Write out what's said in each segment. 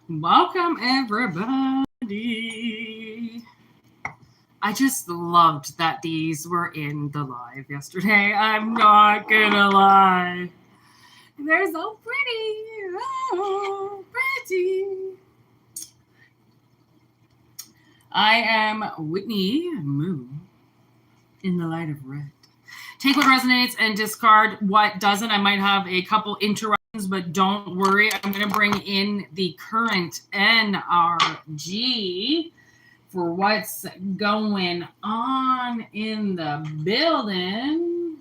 Welcome, everybody. I just loved that these were in the live yesterday. I'm not gonna lie. They're so pretty. Oh, pretty. I am Whitney Moon in the light of red. Take what resonates and discard what doesn't. I might have a couple interruptions, but don't worry. I'm going to bring in the current NRG for what's going on in the building.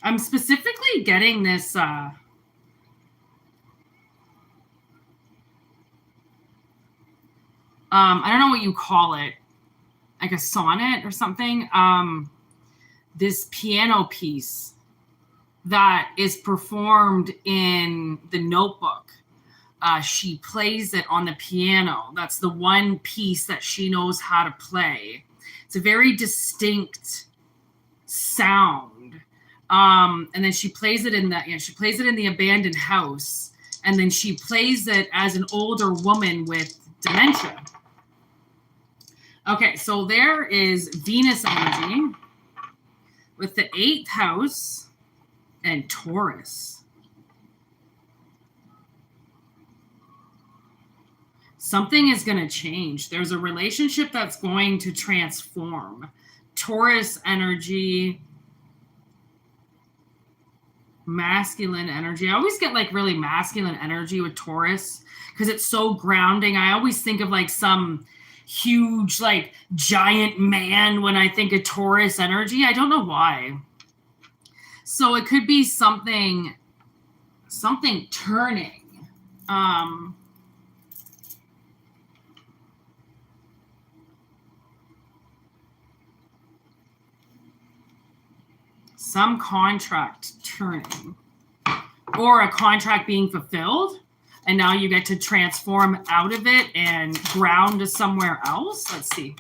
I'm specifically getting this I don't know what you call it, like a sonnet or something. This piano piece that is performed in The Notebook. She plays it on the piano. That's the one piece that she knows how to play. It's a very distinct sound. And then she plays it in the abandoned house, and then she plays it as an older woman with dementia. Okay, so there is Venus energy with the 8th house and Taurus. Something is going to change. There's a relationship that's going to transform. Taurus energy, masculine energy. I always get like really masculine energy with Taurus because it's so grounding. I always think of like some huge, like giant man when I think of Taurus energy. I don't know why. So it could be something turning. Some contract turning, or a contract being fulfilled, and now you get to transform out of it and ground to somewhere else. Let's see.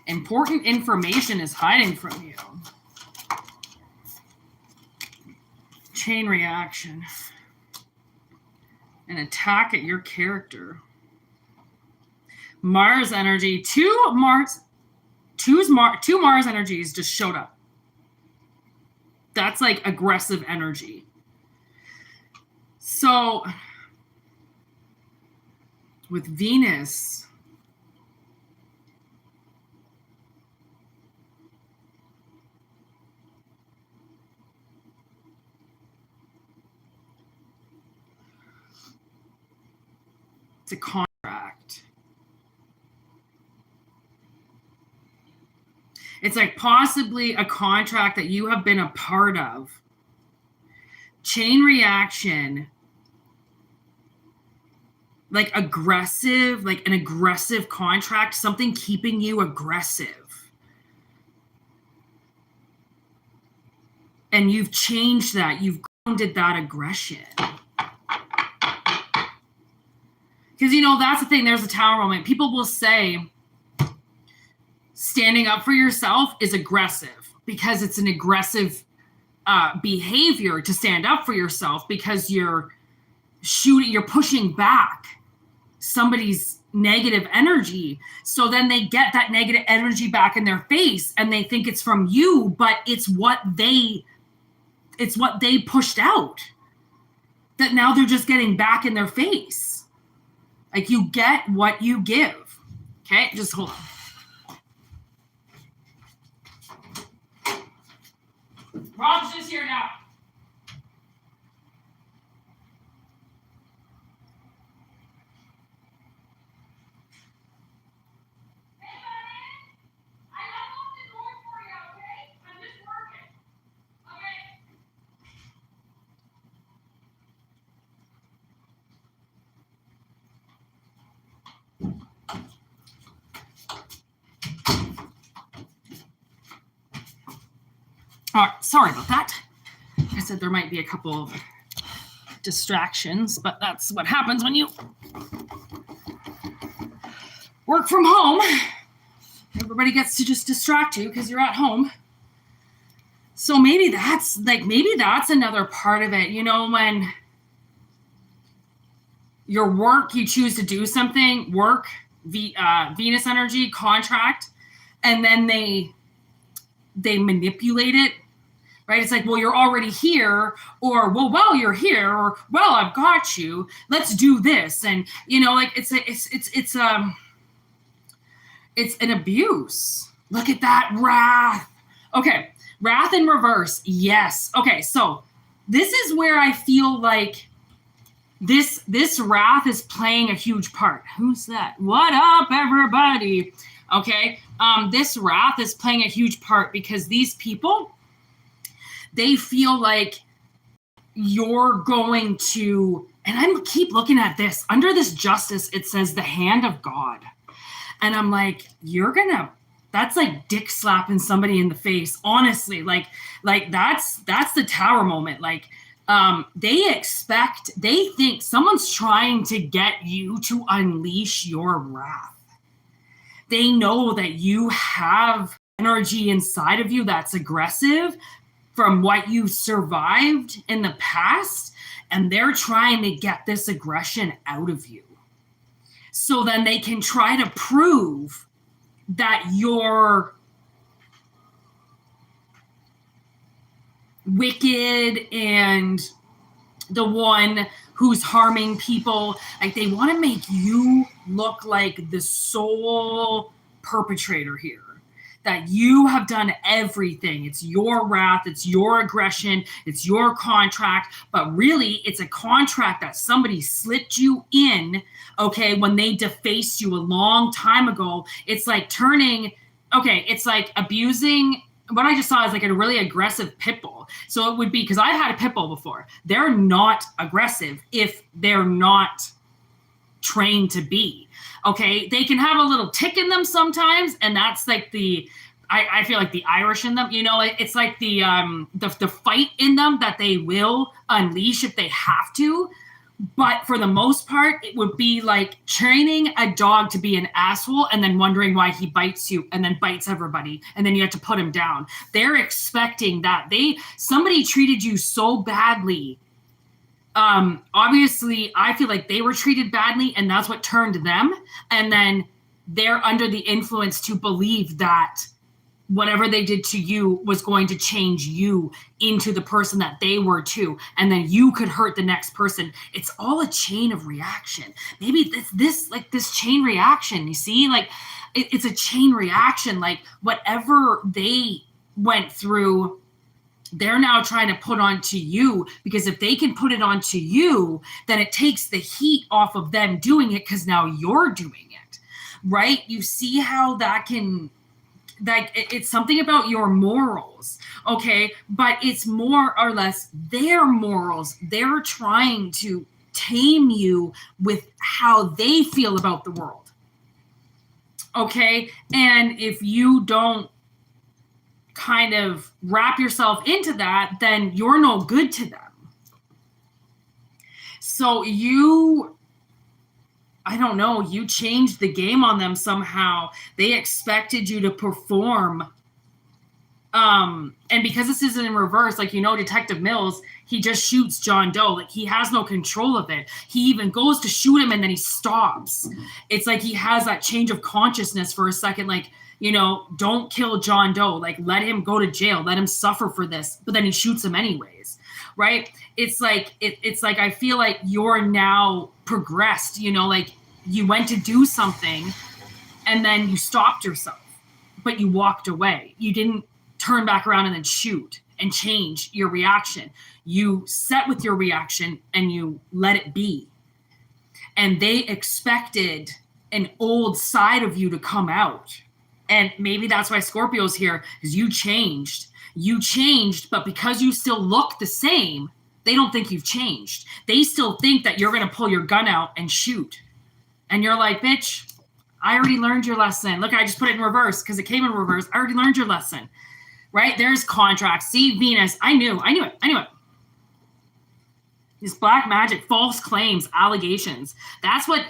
Important information is hiding from you. Chain reaction. An attack at your character. Mars energy. Two Mars energies just showed up. That's like aggressive energy. So with Venus, it's a contract. It's like possibly a contract that you have been a part of. Chain reaction. Like aggressive, like an aggressive contract, something keeping you aggressive. And you've changed that. You've grounded that aggression. Because, you know, that's the thing. There's a Tower moment. People will say standing up for yourself is aggressive because it's an aggressive behavior to stand up for yourself because you're pushing back somebody's negative energy. So then they get that negative energy back in their face and they think it's from you, but it's what they pushed out. That now they're just getting back in their face. Like you get what you give. Okay, just hold on. Rob's just here now. All right, sorry about that. I said there might be a couple of distractions, but that's what happens when you work from home. everybody gets to just distract you because you're at home. So maybe that's another part of it. You know, when your work, you choose to do something, work, Venus energy, contract, and then they manipulate it, right? It's like, well, you're already here, or well, while you're here, or well, I've got you. Let's do this, and you know, like it's an abuse. Look at that wrath. Okay, wrath in reverse. Yes. Okay, so this is where I feel like this wrath is playing a huge part. Who's that? What up, everybody? Okay, this wrath is playing a huge part because these people, they feel like you're going to, and I keep looking at this, under this justice, it says the hand of God. And I'm like, that's like dick slapping somebody in the face. Honestly, like that's the Tower moment. Like, they think someone's trying to get you to unleash your wrath. They know that you have energy inside of you that's aggressive from what you survived in the past, and they're trying to get this aggression out of you. So then they can try to prove that you're wicked and the one who's harming people. Like, they want to make you look like the sole perpetrator here, that you have done everything. It's your wrath, it's your aggression, it's your contract, but really it's a contract that somebody slipped you in, okay, when they defaced you a long time ago. It's like it's like abusing. What I just saw is like a really aggressive pit bull. So it would be, because I've had a pit bull before. They're not aggressive if they're not trained to be. Okay, they can have a little tick in them sometimes, and that's like I feel like the Irish in them. You know, it's like the fight in them that they will unleash if they have to. But for the most part, it would be like training a dog to be an asshole and then wondering why he bites you and then bites everybody, and then you have to put him down. They're expecting that somebody treated you so badly. Obviously, I feel like they were treated badly, and that's what turned them. And then they're under the influence to believe that whatever they did to you was going to change you into the person that they were too. And then you could hurt the next person. It's all a chain of reaction. Maybe this chain reaction, you see, like it's a chain reaction. Like whatever they went through, they're now trying to put onto you, because if they can put it onto you, then it takes the heat off of them doing it, because now you're doing it, right? You see how that can, like, it's something about your morals, okay? But it's more or less their morals. They're trying to tame you with how they feel about the world, okay? And if you don't kind of wrap yourself into that, then you're no good to them. So you changed the game on them somehow. They expected you to perform. And because this isn't in reverse, like, Detective Mills, he just shoots John Doe. Like, he has no control of it. He even goes to shoot him and then he stops. It's like he has that change of consciousness for a second, like, don't kill John Doe. Like, let him go to jail. Let him suffer for this. But then he shoots him anyways, right? It's like I feel like you're now progressed. Like, you went to do something and then you stopped yourself, but you walked away. You didn't turn back around and then shoot and change your reaction. You sat with your reaction and you let it be. And they expected an old side of you to come out. And maybe that's why Scorpio's here, is you changed. You changed, but because you still look the same, they don't think you've changed. They still think that you're going to pull your gun out and shoot. And you're like, bitch, I already learned your lesson. Look, I just put it in reverse because it came in reverse. I already learned your lesson, right? There's contracts. See, Venus, I knew it. This black magic, false claims, allegations. That's what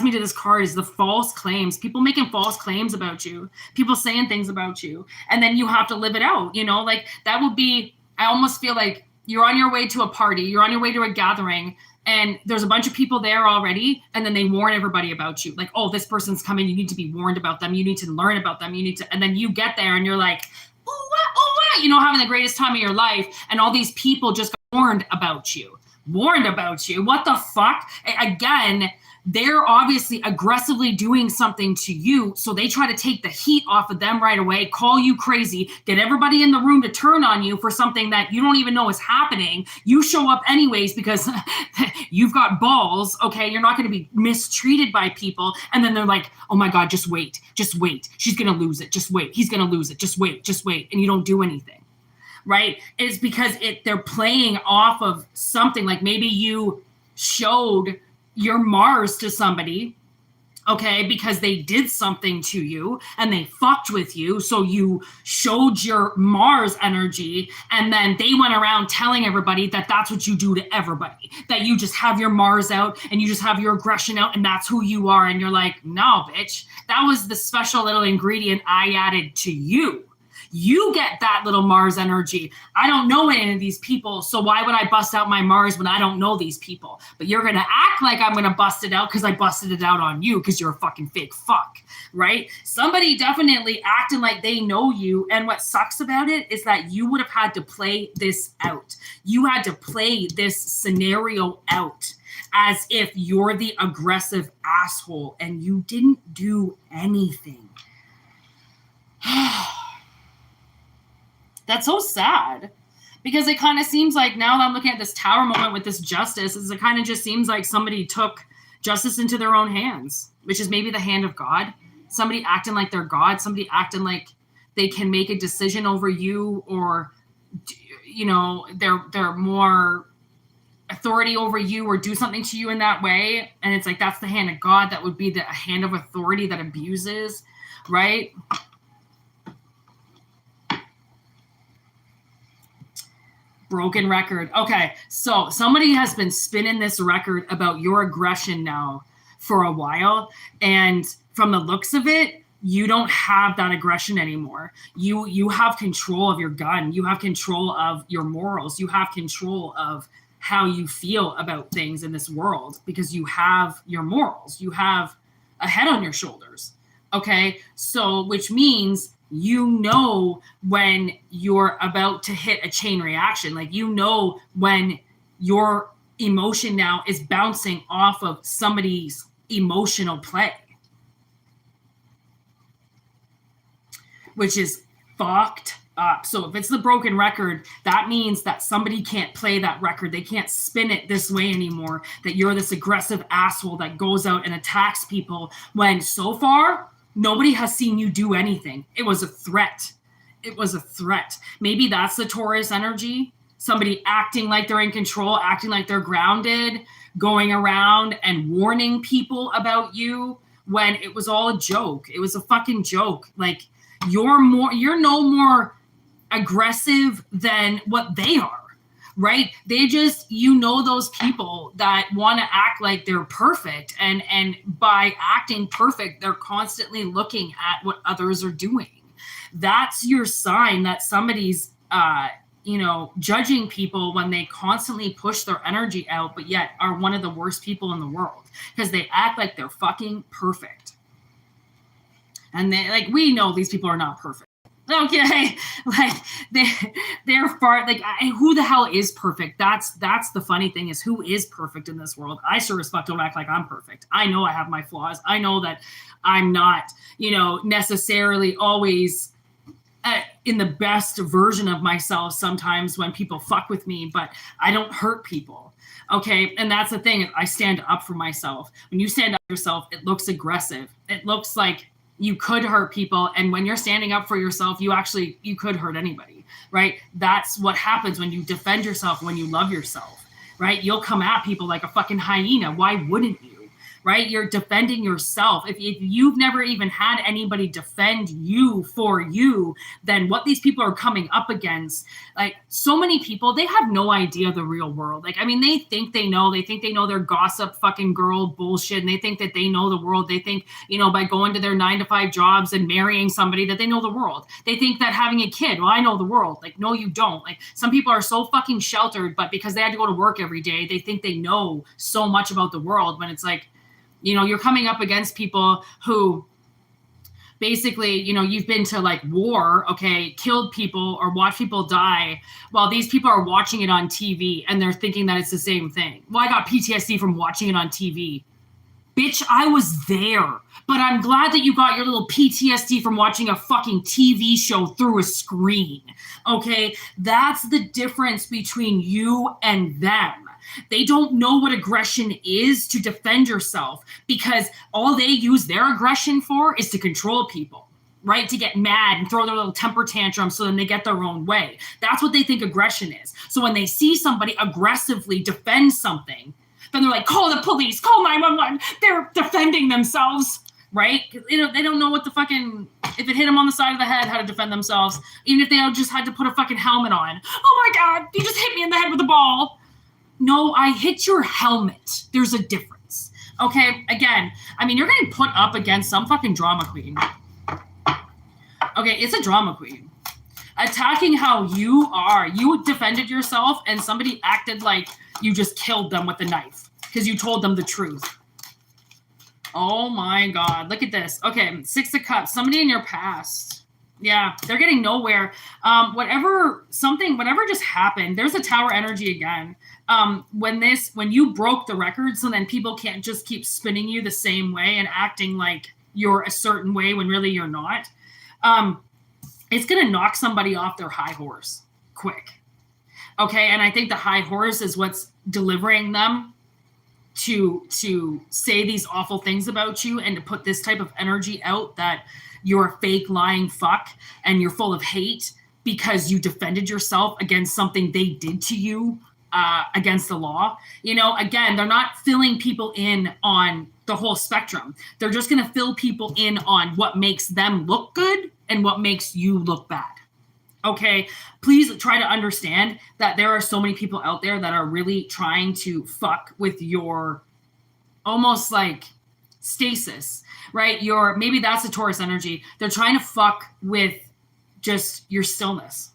me to this card is the false claims. People making false claims about you, people saying things about you, and then you have to live it out. You know, like that would be, I almost feel like you're on your way to a party, you're on your way to a gathering, and there's a bunch of people there already, and then they warn everybody about you. Like, oh, this person's coming, you need to be warned about them, you need to learn about them, you need to, and then you get there and you're like, oh, what, you know, having the greatest time of your life, and all these people just got warned about you. What the fuck? Again, they're obviously aggressively doing something to you, so they try to take the heat off of them right away, call you crazy, get everybody in the room to turn on you for something that you don't even know is happening. You show up anyways because you've got balls, okay? You're not going to be mistreated by people, and then they're like, oh my God, just wait. She's going to lose it. Just wait. He's going to lose it. Just wait. And you don't do anything, right? It's because they're playing off of something. Like maybe you showed your Mars to somebody, okay, because they did something to you and they fucked with you. So you showed your Mars energy, and then they went around telling everybody that that's what you do to everybody, that you just have your Mars out and you just have your aggression out and that's who you are. And you're like, no, bitch, that was the special little ingredient I added to you. You get that little Mars energy. I don't know any of these people, so why would I bust out my Mars when I don't know these people? But you're going to act like I'm going to bust it out because I busted it out on you because you're a fucking fake fuck, right? Somebody definitely acting like they know you, and what sucks about it is that you would have had to play this out. You had to play this scenario out as if you're the aggressive asshole, and you didn't do anything. That's so sad, because it kind of seems like now that I'm looking at this Tower moment with this justice, it kind of just seems like somebody took justice into their own hands, which is maybe the hand of God. Somebody acting like they're God, somebody acting like they can make a decision over you, or, you know, they're more authority over you or do something to you in that way. And it's like, that's the hand of God. That would be the hand of authority that abuses, right? Broken record. Okay, so somebody has been spinning this record about your aggression now for a while, and from the looks of it, you don't have that aggression anymore. You have control of your gun. You have control of your morals. You have control of how you feel about things in this world because you have your morals. You have a head on your shoulders. Okay, so which means you know when you're about to hit a chain reaction. Like, you know when your emotion now is bouncing off of somebody's emotional play, which is fucked up. So if it's the broken record, that means that somebody can't play that record. They can't spin it this way anymore, that you're this aggressive asshole that goes out and attacks people when so far nobody has seen you do anything. It was a threat. It was a threat. Maybe that's the Taurus energy. Somebody acting like they're in control, acting like they're grounded, going around and warning people about you when it was all a joke. It was a fucking joke. Like, you're no more aggressive than what they are. Right? They just, you know, those people that want to act like they're perfect, and by acting perfect, they're constantly looking at what others are doing. That's your sign that somebody's, judging people when they constantly push their energy out, but yet are one of the worst people in the world because they act like they're fucking perfect. And they, like, we know these people are not perfect. Okay, like they're far, like, who the hell is perfect? That's the funny thing, is who is perfect in this world? I sure as fuck don't act like I'm perfect. I know I have my flaws. I know that I'm not, necessarily always in the best version of myself sometimes when people fuck with me, but I don't hurt people. Okay, and that's the thing. I stand up for myself. When you stand up for yourself, it looks aggressive. It looks like you could hurt people, and when you're standing up for yourself, you could hurt anybody, right? That's what happens when you defend yourself, when you love yourself, right? You'll come at people like a fucking hyena. Why wouldn't you, right? You're defending yourself. If you've never even had anybody defend you for you, then what these people are coming up against, like so many people, they have no idea the real world. Like, I mean, they think they know their gossip fucking girl bullshit. And they think that they know the world. They think, you know, by going to their 9-to-5 jobs and marrying somebody that they know the world. They think that having a kid, well, I know the world. Like, no, you don't. Like, some people are so fucking sheltered, but because they had to go to work every day, they think they know so much about the world, when it's like, you know, you're coming up against people who basically, you know, you've been to like war, okay, killed people or watched people die, while these people are watching it on TV and they're thinking that it's the same thing. Well, I got PTSD from watching it on TV. Bitch, I was there. But I'm glad that you got your little PTSD from watching a fucking TV show through a screen. Okay? That's the difference between you and them. They don't know what aggression is to defend yourself, because all they use their aggression for is to control people, right? To get mad and throw their little temper tantrum so then they get their own way. That's what they think aggression is. So when they see somebody aggressively defend something, then they're like, call the police, call 911. They're defending themselves, right? They don't know what the fucking, if it hit them on the side of the head, how to defend themselves. Even if they just had to put a fucking helmet on. Oh my God, you just hit me in the head with a ball. No, I hit your helmet. There's a difference. Okay, again, I mean, you're getting put up against some fucking drama queen. Okay, it's a drama queen. Attacking how you are. You defended yourself and somebody acted like you just killed them with a knife because you told them the truth. Oh my God, look at this. Okay, 6 of Cups, somebody in your past. Yeah, they're getting nowhere. Whatever just happened, there's a Tower energy again. When you broke the record, so then people can't just keep spinning you the same way and acting like you're a certain way when really you're not. It's going to knock somebody off their high horse quick. Okay. And I think the high horse is what's delivering them to say these awful things about you and to put this type of energy out that you're a fake lying fuck and you're full of hate because you defended yourself against something they did to you, against the law. You know, again, they're not filling people in on the whole spectrum. They're just going to fill people in on what makes them look good and what makes you look bad. Okay, please try to understand that there are so many people out there that are really trying to fuck with your almost like stasis, right? Maybe that's the Taurus energy. They're trying to fuck with just your stillness.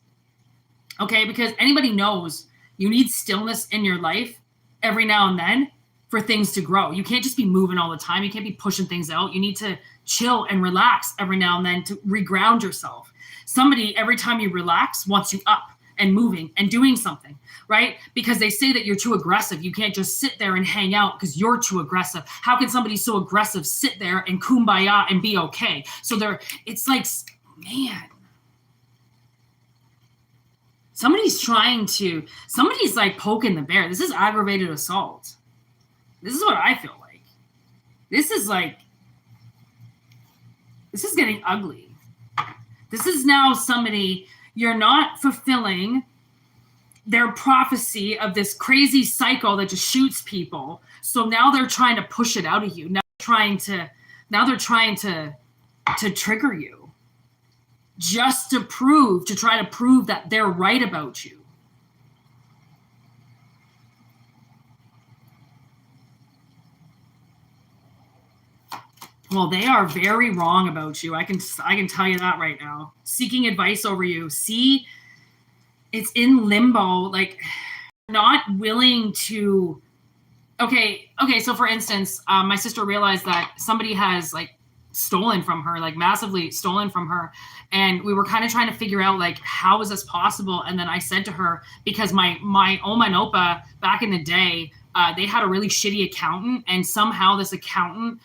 Okay, because anybody knows you need stillness in your life every now and then for things to grow. You can't just be moving all the time. You can't be pushing things out. You need to chill and relax every now and then to reground yourself. Somebody, every time you relax, wants you up and moving and doing something, right? Because they say that you're too aggressive. You can't just sit there and hang out because you're too aggressive. How can somebody so aggressive sit there and kumbaya and be okay? So it's like, man, somebody's like poking the bear. This is aggravated assault. This is what I feel like. This is getting ugly. This is now somebody, you're not fulfilling their prophecy of this crazy cycle that just shoots people. So now they're trying to push it out of you. Now they're trying to trigger you just to try to prove that they're right about you. Well, they are very wrong about you. I can tell you that right now. Seeking advice over you. See, it's in limbo, like not willing to. Okay. So for instance, my sister realized that somebody has like stolen from her, like massively stolen from her. And we were kind of trying to figure out like, how is this possible? And then I said to her, because my Oma and Opa back in the day, they had a really shitty accountant, and somehow this accountant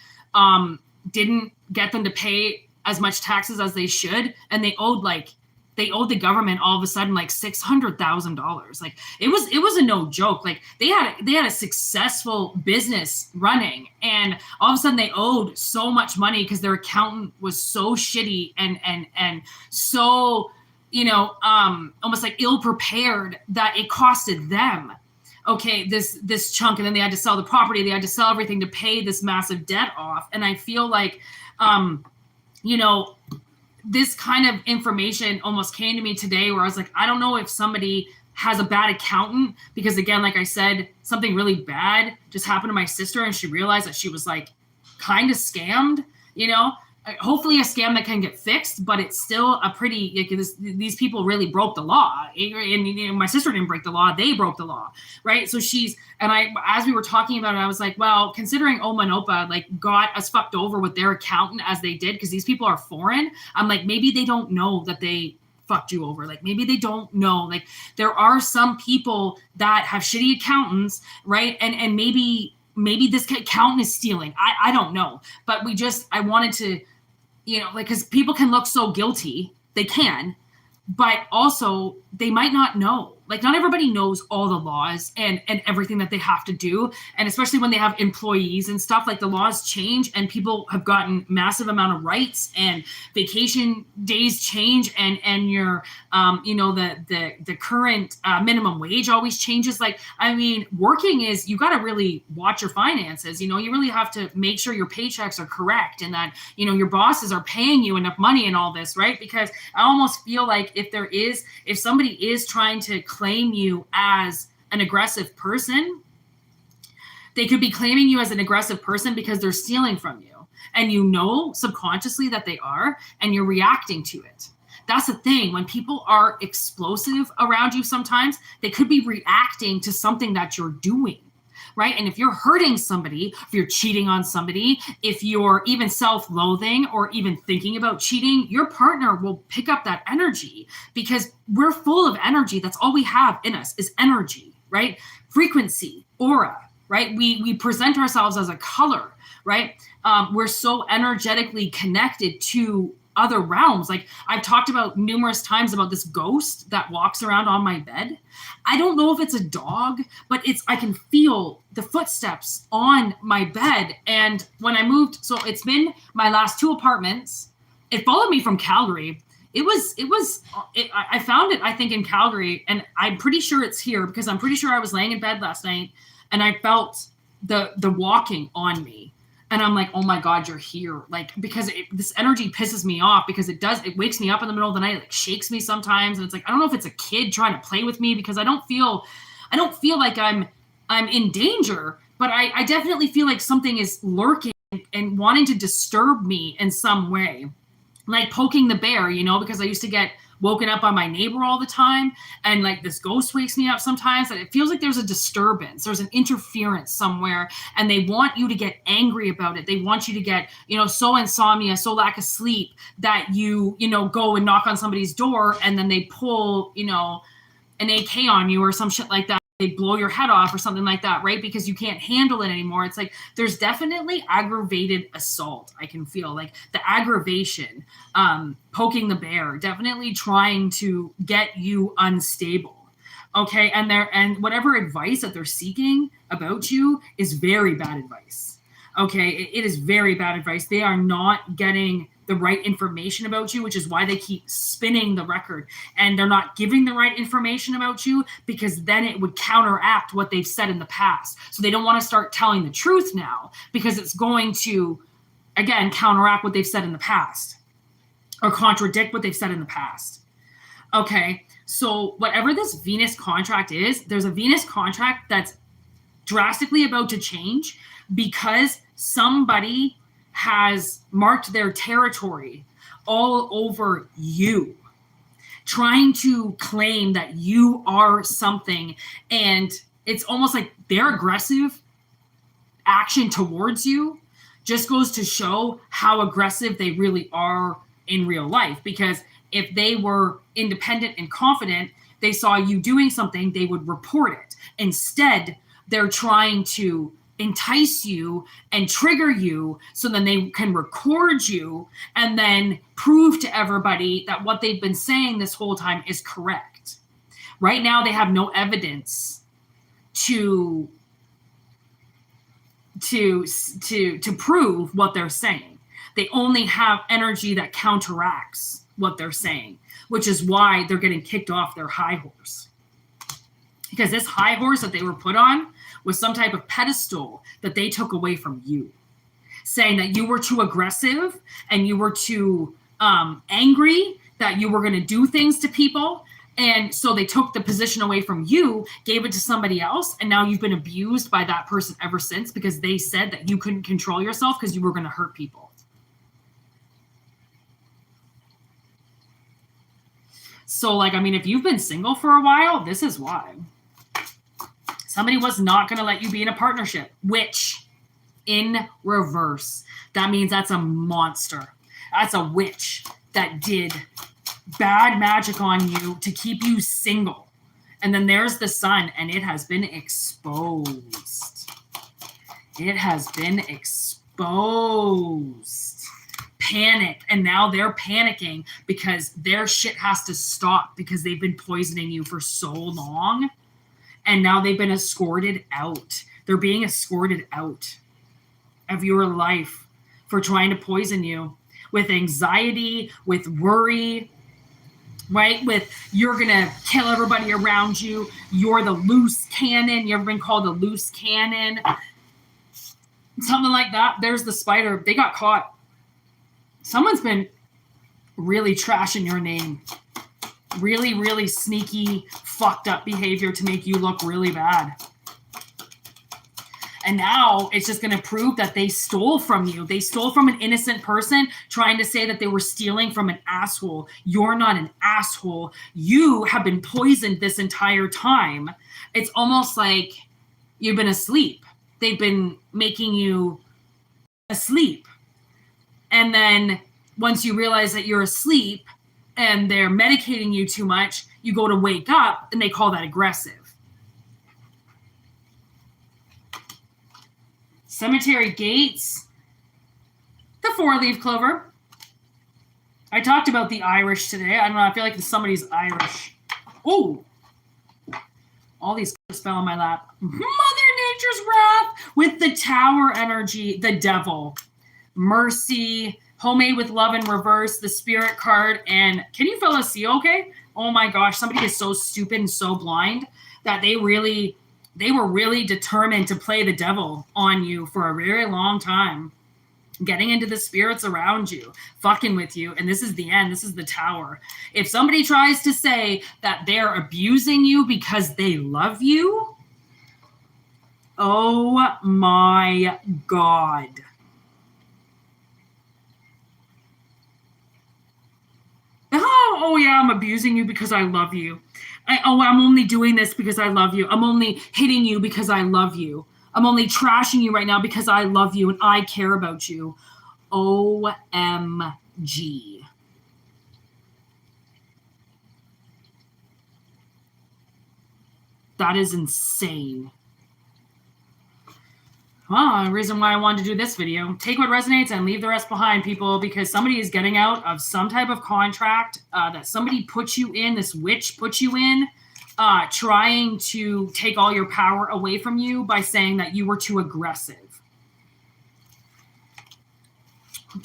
didn't get them to pay as much taxes as they should. And they owed the government all of a sudden like $600,000. Like it was a no joke. Like they had a successful business running, and all of a sudden they owed so much money because their accountant was so shitty and so, almost like ill prepared that it costed them okay, this chunk, and then they had to sell the property, they had to sell everything to pay this massive debt off. And I feel like, you know, this kind of information almost came to me today where I was like, I don't know if somebody has a bad accountant, because again, like I said, something really bad just happened to my sister and she realized that she was like kind of scammed, you know. Hopefully a scam that can get fixed, but it's still a pretty, like, these people really broke the law. And you know, my sister didn't break the law, they broke the law, right? So as we were talking about it, I was like, well, considering Oma and Opa like got us fucked over with their accountant as they did, because these people are foreign, I'm like, maybe they don't know that they fucked you over. Like maybe they don't know. Like there are some people that have shitty accountants, right? And maybe this accountant is stealing. I don't know. But I wanted to, you know, like, because people can look so guilty, they can, but also they might not know. Like not everybody knows all the laws and everything that they have to do. And especially when they have employees and stuff, like the laws change and people have gotten massive amount of rights and vacation days change and your, you know, the current minimum wage always changes. Like, I mean, working is, you got to really watch your finances. You know, you really have to make sure your paychecks are correct and that, you know, your bosses are paying you enough money and all this, right? Because I almost feel like if somebody is trying to claim you as an aggressive person, they could be claiming you as an aggressive person because they're stealing from you. And you know subconsciously that they are, and you're reacting to it. That's the thing. When people are explosive around you, sometimes they could be reacting to something that you're doing, right? And if you're hurting somebody, if you're cheating on somebody, if you're even self-loathing or even thinking about cheating, your partner will pick up that energy because we're full of energy. That's all we have in us is energy, right? Frequency, aura, right? We present ourselves as a color, right? We're so energetically connected to other realms. Like I've talked about numerous times about this ghost that walks around on my bed. I don't know if it's a dog, but I can feel the footsteps on my bed. And when I moved, so it's been my last 2 apartments. It followed me from Calgary. I found it, I think, in Calgary, and I'm pretty sure it's here because I'm pretty sure I was laying in bed last night and I felt the walking on me. And I'm like, oh my God, you're here. Like, because this energy pisses me off because it wakes me up in the middle of the night, like shakes me sometimes. And it's like, I don't know if it's a kid trying to play with me because I don't feel like I'm in danger, but I definitely feel like something is lurking and wanting to disturb me in some way, like poking the bear, you know, because I used to get woken up by my neighbor all the time. And like this ghost wakes me up sometimes, and it feels like there's a disturbance. There's an interference somewhere, and they want you to get angry about it. They want you to get, you know, so insomnia, so lack of sleep that you know, go and knock on somebody's door and then they pull, you know, an AK on you or some shit like that. They blow your head off or something like that, right? Because you can't handle it anymore. It's like there's definitely aggravated assault. I can feel like the aggravation, poking the bear, definitely trying to get you unstable. Okay, and whatever advice that they're seeking about you is very bad advice. Okay, it is very bad advice. They are not getting the right information about you, which is why they keep spinning the record, and they're not giving the right information about you because then it would counteract what they've said in the past. So they don't want to start telling the truth now because it's going to, again, counteract what they've said in the past or contradict what they've said in the past. Okay, so whatever this Venus contract is, there's a Venus contract that's drastically about to change because somebody has marked their territory all over you, trying to claim that you are something. And it's almost like their aggressive action towards you just goes to show how aggressive they really are in real life. Because if they were independent and confident, they saw you doing something, they would report it. Instead, they're trying to entice you and trigger you so then they can record you and then prove to everybody that what they've been saying this whole time is correct. Right now, they have no evidence to prove what they're saying. They only have energy that counteracts what they're saying, which is why they're getting kicked off their high horse. Because this high horse that they were put on was some type of pedestal that they took away from you, saying that you were too aggressive and you were too angry, that you were going to do things to people. And so they took the position away from you, gave it to somebody else, and now you've been abused by that person ever since, because they said that you couldn't control yourself because you were going to hurt people. So, like, I mean, if you've been single for a while, this is why. Somebody was not going to let you be in a partnership, which in reverse, that means that's a monster. That's a witch that did bad magic on you to keep you single. And then there's the sun, and it has been exposed. It has been exposed. Panic. And now they're panicking because their shit has to stop because they've been poisoning you for so long. And now they've been escorted out. They're being escorted out of your life for trying to poison you with anxiety, with worry, right? With you're going to kill everybody around you. You're the loose cannon. You ever been called a loose cannon? Something like that. There's the spider. They got caught. Someone's been really trashing your name. Really, really sneaky, fucked up behavior to make you look really bad. And now it's just going to prove that they stole from you. They stole from an innocent person trying to say that they were stealing from an asshole. You're not an asshole. You have been poisoned this entire time. It's almost like you've been asleep. They've been making you asleep. And then once you realize that you're asleep and they're medicating you too much, you go to wake up and they call that aggressive. Cemetery gates. The 4-leaf clover. I talked about the Irish today. I don't know. I feel like somebody's Irish. Oh, all these fell on my lap. Mother Nature's wrath with the Tower energy. The devil. Mercy. Homemade with love in reverse. The spirit card. And can you fellas see okay? Oh my gosh. Somebody is so stupid and so blind that they were really determined to play the devil on you for a very long time. Getting into the spirits around you, fucking with you. And this is the end. This is the Tower. If somebody tries to say that they're abusing you because they love you, oh my God. Oh yeah, I'm abusing you because I love you. I'm only doing this because I love you. I'm only hitting you because I love you. I'm only trashing you right now because I love you and I care about you. OMG. That is insane. Well, the reason why I wanted to do this video, take what resonates and leave the rest behind, people, because somebody is getting out of some type of contract that somebody put you in, this witch put you in, trying to take all your power away from you by saying that you were too aggressive.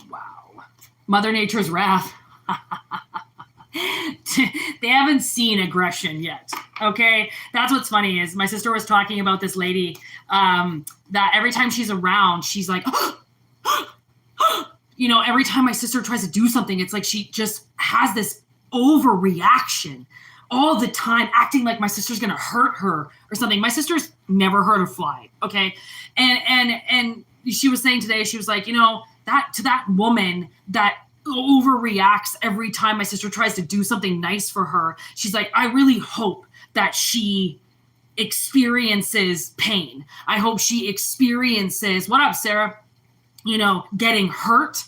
Wow. Mother Nature's wrath. They haven't seen aggression yet. Okay, that's what's funny is my sister was talking about this lady that every time she's around, she's like, you know, every time my sister tries to do something, it's like she just has this overreaction all the time, acting like my sister's gonna hurt her or something. My sister's never hurt a fly, okay? And she was saying today, she was like, you know, that to that woman that overreacts every time my sister tries to do something nice for her, she's like, I really hope that she experiences pain. I hope she experiences, what up, Sarah? You know, getting hurt,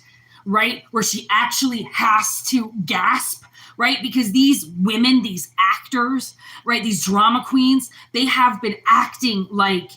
right? Where she actually has to gasp, right? Because these women, these actors, right? These drama queens, they have been acting like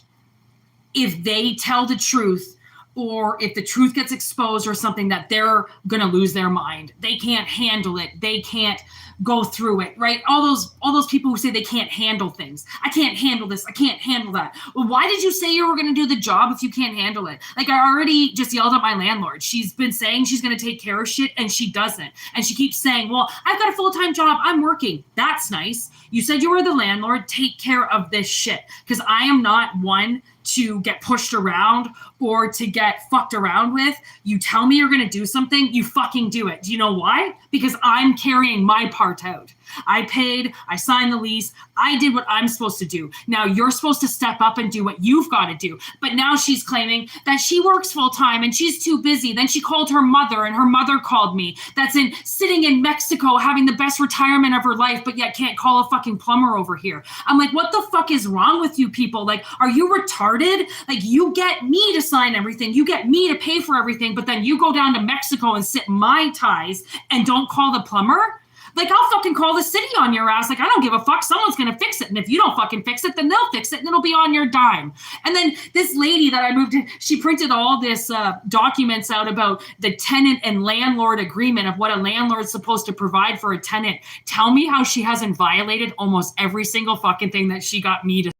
if they tell the truth or if the truth gets exposed or something, that they're going to lose their mind. They can't handle it. They can't go through it, right? All those people who say they can't handle things. I can't handle this. I can't handle that. Well, why did you say you were going to do the job if you can't handle it? Like, I already just yelled at my landlord. She's been saying she's going to take care of shit, and she doesn't. And she keeps saying, well, I've got a full-time job. I'm working. That's nice. You said you were the landlord. Take care of this shit. Because I am not one to get pushed around or to get fucked around with. You tell me you're going to do something, you fucking do it. Do you know why? Because I'm carrying my part out. I paid, I signed the lease, I did what I'm supposed to do. Now you're supposed to step up and do what you've got to do. But now she's claiming that she works full time and she's too busy. Then she called her mother, and her mother called me. That's sitting in Mexico having the best retirement of her life, but yet can't call a fucking plumber over here. I'm like, what the fuck is wrong with you people? Like, are you retarded? Like, you get me to sign everything. You get me to pay for everything, but then you go down to Mexico and sit my ties and don't call the plumber? Like, I'll fucking call the city on your ass. Like, I don't give a fuck. Someone's going to fix it. And if you don't fucking fix it, then they'll fix it and it'll be on your dime. And then this lady that I moved in, she printed all this documents out about the tenant and landlord agreement of what a landlord's supposed to provide for a tenant. Tell me how she hasn't violated almost every single fucking thing that she got me to.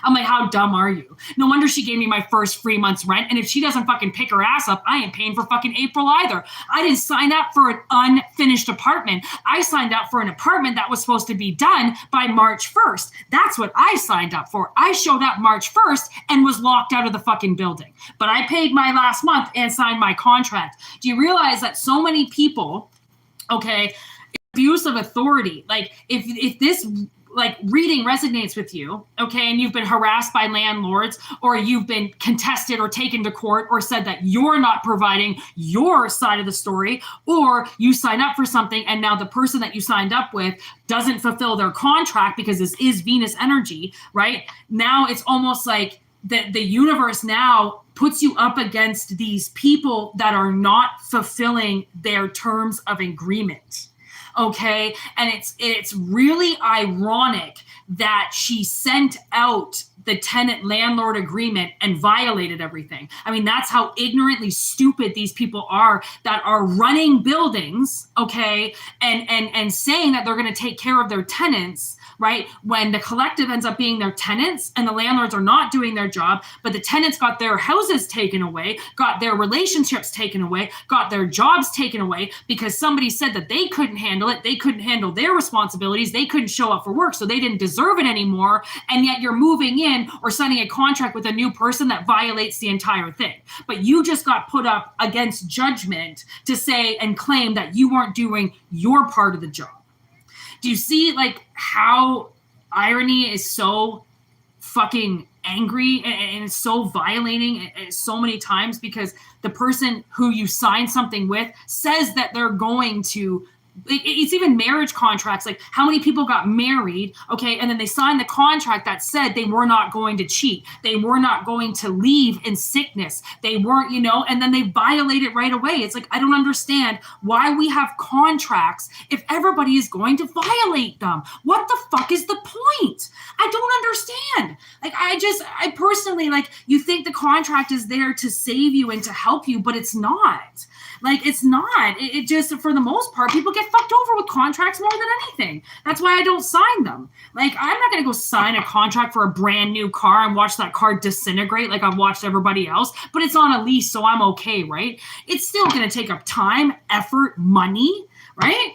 I'm like, how dumb are you? No wonder she gave me my first free month's rent. And if she doesn't fucking pick her ass up, I ain't paying for fucking April either. I didn't sign up for an unfinished apartment. I signed up for an apartment that was supposed to be done by March 1st. That's what I signed up for. I showed up March 1st and was locked out of the fucking building. But I paid my last month and signed my contract. Do you realize that so many people, okay, abuse of authority, like if this like reading resonates with you, okay, and you've been harassed by landlords, or you've been contested or taken to court or said that you're not providing your side of the story, or you sign up for something and now the person that you signed up with doesn't fulfill their contract because this is Venus energy, right? Now it's almost like the universe now puts you up against these people that are not fulfilling their terms of agreement. Okay, and it's really ironic that she sent out the tenant landlord agreement and violated everything. I mean, that's how ignorantly stupid these people are that are running buildings, okay, and saying that they're going to take care of their tenants, right? When the collective ends up being their tenants and the landlords are not doing their job, but the tenants got their houses taken away, got their relationships taken away, got their jobs taken away because somebody said that they couldn't handle it. They couldn't handle their responsibilities. They couldn't show up for work, so they didn't deserve it anymore. And yet you're moving in or signing a contract with a new person that violates the entire thing. But you just got put up against judgment to say and claim that you weren't doing your part of the job. Do you see like how irony is so fucking angry and it's so violating so many times because the person who you sign something with says that they're going to, it's even marriage contracts. Like how many people got married, okay, and then they signed the contract that said they were not going to cheat. They were not going to leave in sickness. They weren't, and then they violate it right away. It's like, I don't understand why we have contracts if everybody is going to violate them. What the fuck is the point? I don't understand. Like, I personally, like, you think the contract is there to save you and to help you, but it's not. Like, it's not. It just, for the most part, people get fucked over with contracts more than anything. That's why I don't sign them. Like, I'm not going to go sign a contract for a brand new car and watch that car disintegrate like I've watched everybody else, but it's on a lease, so I'm okay, right? It's still going to take up time, effort, money, right?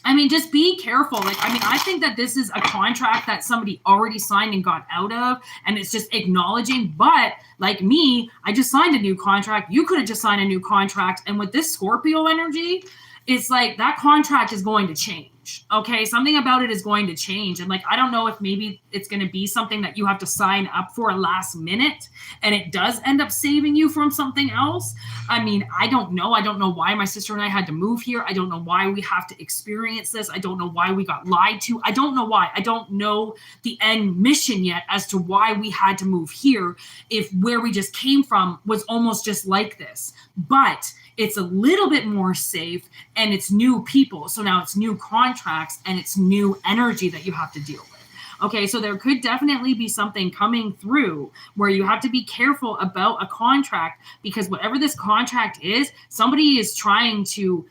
I mean, just be careful. Like, I mean, I think that this is a contract that somebody already signed and got out of, and it's just acknowledging. But like me, I just signed a new contract. You could have just signed a new contract. And with this Scorpio energy, it's like that contract is going to change. Okay, something about it is going to change. And like, I don't know if maybe it's going to be something that you have to sign up for last minute and it does end up saving you from something else. I mean, I don't know. I don't know why my sister and I had to move here. I don't know why we have to experience this. I don't know why we got lied to. I don't know why. I don't know the end mission yet as to why we had to move here if where we just came from was almost just like this. But it's a little bit more safe and it's new people. So now it's new contracts and it's new energy that you have to deal with. Okay, so there could definitely be something coming through where you have to be careful about a contract, because whatever this contract is, somebody is trying to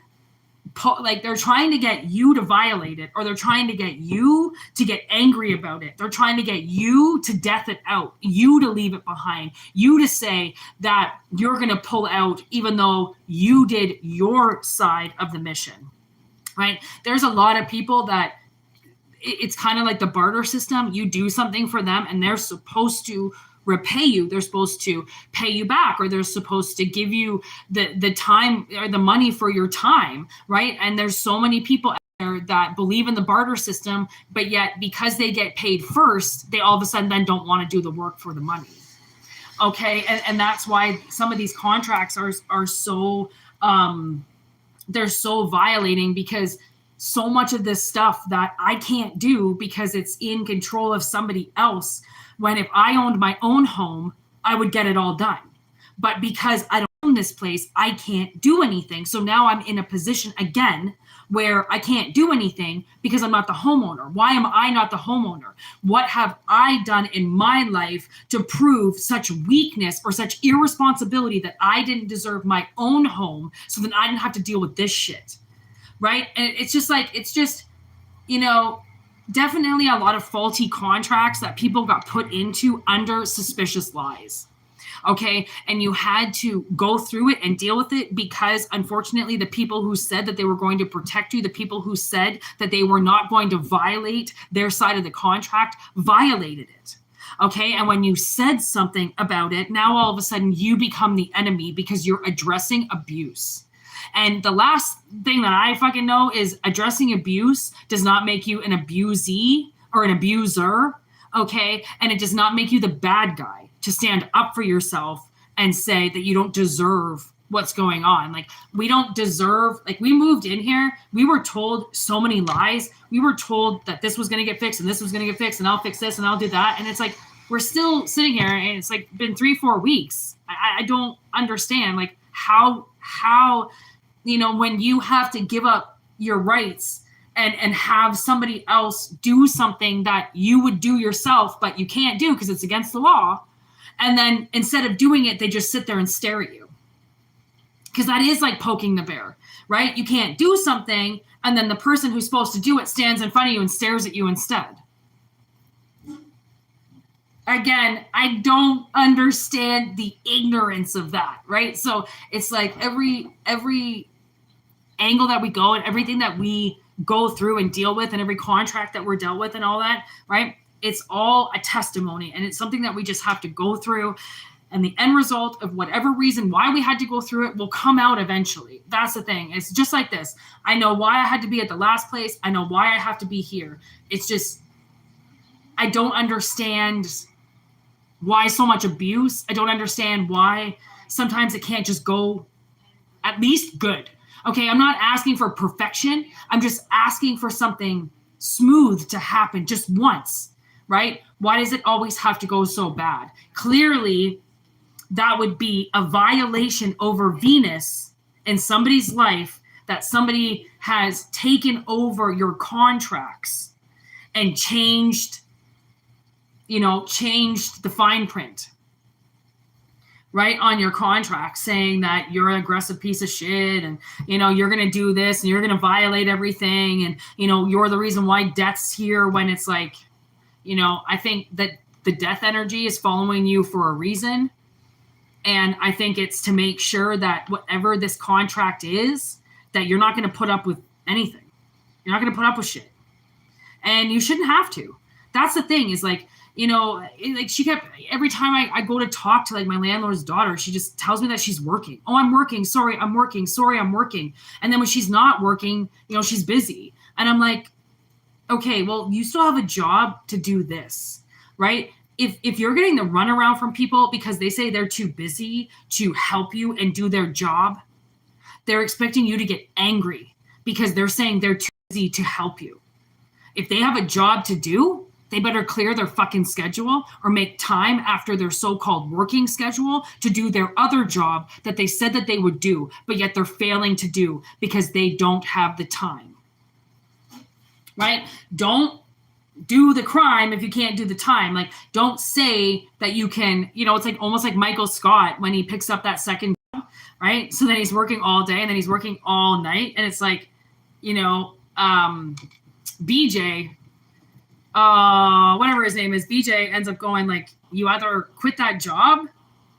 like, they're trying to get you to violate it, or they're trying to get you to get angry about it. They're trying to get you to death it out, you to leave it behind, you to say that you're going to pull out even though you did your side of the mission, right? There's a lot of people that it's kind of like the barter system. You do something for them and they're supposed to repay you. They're supposed to pay you back, or they're supposed to give you the time or the money for your time, right? And there's so many people out there that believe in the barter system, but yet because they get paid first, they all of a sudden then don't want to do the work for the money. Okay, and that's why some of these contracts are so they're so violating, because so much of this stuff that I can't do because it's in control of somebody else. When if I owned my own home, I would get it all done. But because I don't own this place, I can't do anything. So now I'm in a position again where I can't do anything because I'm not the homeowner. Why am I not the homeowner? What have I done in my life to prove such weakness or such irresponsibility that I didn't deserve my own home, so then I didn't have to deal with this shit, right? And it's just, you know, definitely a lot of faulty contracts that people got put into under suspicious lies. Okay. And you had to go through it and deal with it because, unfortunately, the people who said that they were going to protect you, the people who said that they were not going to violate their side of the contract, violated it. Okay. And when you said something about it, now all of a sudden you become the enemy because you're addressing abuse. And the last thing that I fucking know is addressing abuse does not make you an abusee or an abuser, okay? And it does not make you the bad guy to stand up for yourself and say that you don't deserve what's going on. Like, we don't deserve, like, we moved in here, we were told so many lies. We were told that this was going to get fixed and this was going to get fixed and I'll fix this and I'll do that. And it's like, we're still sitting here and it's like been 3-4 weeks. I don't understand, like, how, you know, when you have to give up your rights and have somebody else do something that you would do yourself, but you can't do because it's against the law. And then instead of doing it, they just sit there and stare at you. Because that is like poking the bear, right? You can't do something, and then the person who's supposed to do it stands in front of you and stares at you instead. Again, I don't understand the ignorance of that, right? So it's like every angle that we go and everything that we go through and deal with and every contract that we're dealt with and all that, right? It's all a testimony, and it's something that we just have to go through. And the end result of whatever reason why we had to go through it will come out eventually. That's the thing. It's just like this. I know why I had to be at the last place. I know why I have to be here. It's just, I don't understand why so much abuse. I don't understand why sometimes it can't just go at least good. Okay, I'm not asking for perfection. I'm just asking for something smooth to happen just once, right? Why does it always have to go so bad? Clearly, that would be a violation over Venus in somebody's life, that somebody has taken over your contracts and changed the fine print, right, on your contract, saying that you're an aggressive piece of shit and, you're going to do this and you're going to violate everything. And, you're the reason why death's here, when it's like, I think that the death energy is following you for a reason. And I think it's to make sure that whatever this contract is, that you're not going to put up with anything. You're not going to put up with shit. And you shouldn't have to. That's the thing, is like, she kept, every time I go to talk to like my landlord's daughter, she just tells me that she's working. Oh, I'm working. Sorry, I'm working. Sorry, I'm working. And then when she's not working, she's busy. And I'm like, okay, well, you still have a job to do this, right? If you're getting the runaround from people because they say they're too busy to help you and do their job, they're expecting you to get angry because they're saying they're too busy to help you. If they have a job to do, they better clear their fucking schedule or make time after their so-called working schedule to do their other job that they said that they would do, but yet they're failing to do because they don't have the time, right? Don't do the crime if you can't do the time. Like, don't say that you can, it's like almost like Michael Scott when he picks up that second job, right? So then he's working all day and then he's working all night. And it's like, BJ, whatever his name is, BJ ends up going like, you either quit that job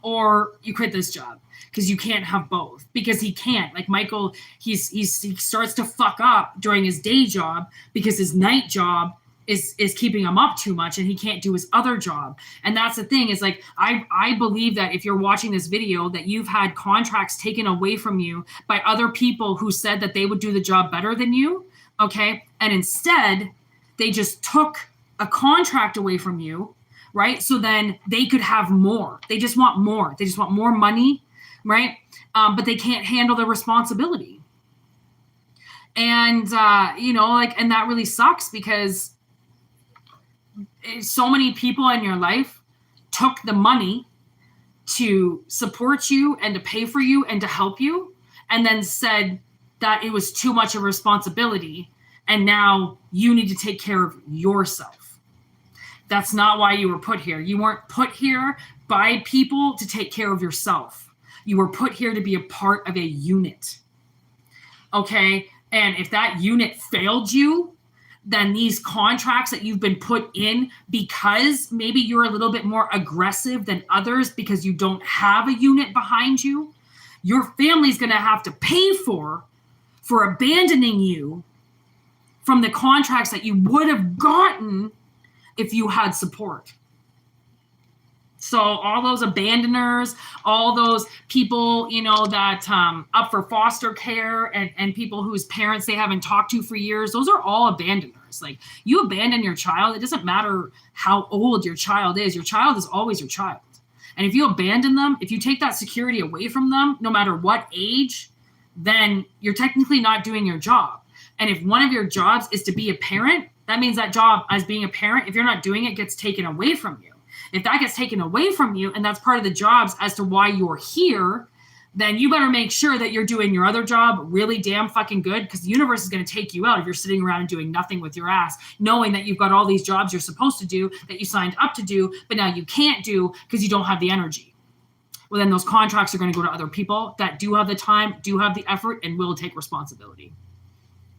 or you quit this job, because you can't have both, because he can't. Like Michael, he starts to fuck up during his day job because his night job is keeping him up too much and he can't do his other job. And that's the thing, is like, I believe that if you're watching this video, that you've had contracts taken away from you by other people who said that they would do the job better than you. Okay. And instead they just took a contract away from you, right? So then they could have more. They just want more. They just want more money, right? But they can't handle the responsibility. And, and that really sucks, because so many people in your life took the money to support you and to pay for you and to help you, and then said that it was too much of a responsibility. And now you need to take care of yourself. That's not why you were put here. You weren't put here by people to take care of yourself. You were put here to be a part of a unit. Okay? And if that unit failed you, then these contracts that you've been put in because maybe you're a little bit more aggressive than others because you don't have a unit behind you, your family's going to have to pay for abandoning you from the contracts that you would have gotten if you had support. So all those abandoners, all those people, that up for foster care, and people whose parents they haven't talked to for years, those are all abandoners. Like, you abandon your child, it doesn't matter how old your child is always your child. And if you abandon them, if you take that security away from them, no matter what age, then you're technically not doing your job. And if one of your jobs is to be a parent, that means that job as being a parent, if you're not doing it, gets taken away from you. If that gets taken away from you, and that's part of the jobs as to why you're here, then you better make sure that you're doing your other job really damn fucking good, because the universe is going to take you out if you're sitting around and doing nothing with your ass, knowing that you've got all these jobs you're supposed to do, that you signed up to do, but now you can't do because you don't have the energy. Well, then those contracts are going to go to other people that do have the time, do have the effort, and will take responsibility.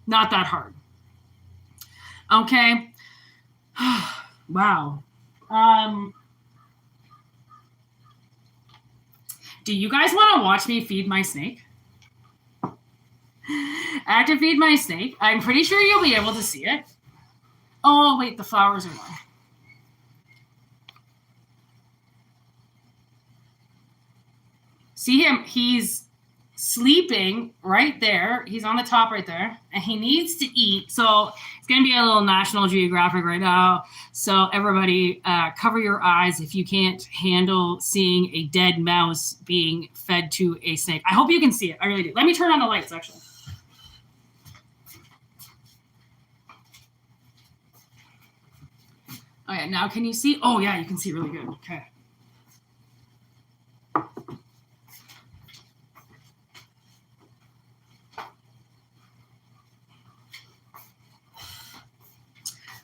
Not that hard. Okay. Wow. Do you guys want to watch me feed my snake? I have to feed my snake. I'm pretty sure you'll be able to see it. Oh, wait, the flowers are gone. See him? He's sleeping right there. He's on the top right there, and he needs to eat. So it's going to be a little National Geographic right now. So everybody, cover your eyes if you can't handle seeing a dead mouse being fed to a snake. I hope you can see it. I really do. Let me turn on the lights, actually. Oh, yeah. Now can you see? Oh, yeah, you can see really good. Okay.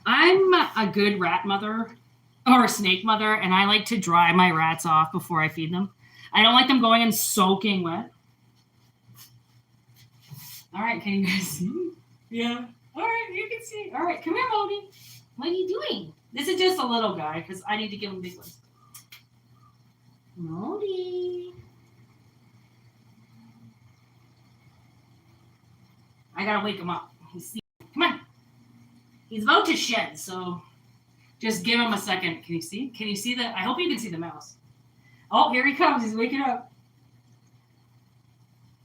I'm a good rat mother or a snake mother, and I like to dry my rats off before I feed them. I don't like them going and soaking wet. All right, can you guys see? Yeah. All right, you can see. All right, come here, Modi. What are you doing? This is just a little guy because I need to give him big ones. Modi. I gotta wake him up. He's sleeping. Come on. He's about to shed, so just give him a second. Can you see? Can you see the? I hope you can see the mouse. Oh, here he comes. He's waking up.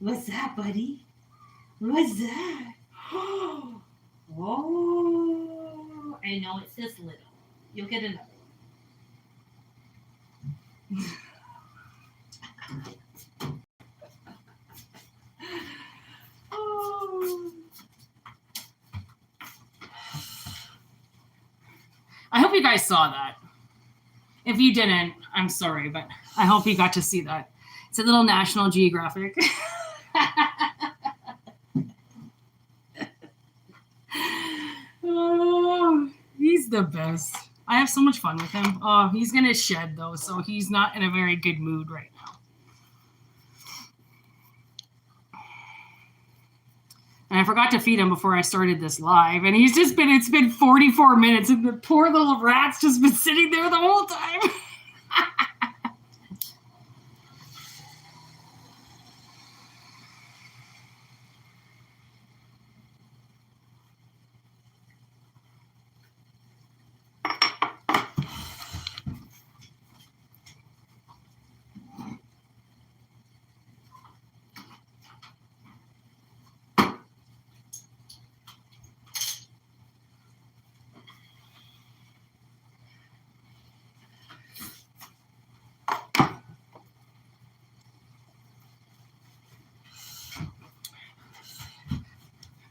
What's that, buddy? What's that? Oh, I know it's this little. You'll get another one. Oh. I hope you guys saw that. If you didn't, I'm sorry, but I hope you got to see that. It's a little National Geographic. Oh, he's the best. I have so much fun with him. Oh, he's going to shed, though, so he's not in a very good mood right now. And I forgot to feed him before I started this live. And it's been 44 minutes, and the poor little rat's just been sitting there the whole time.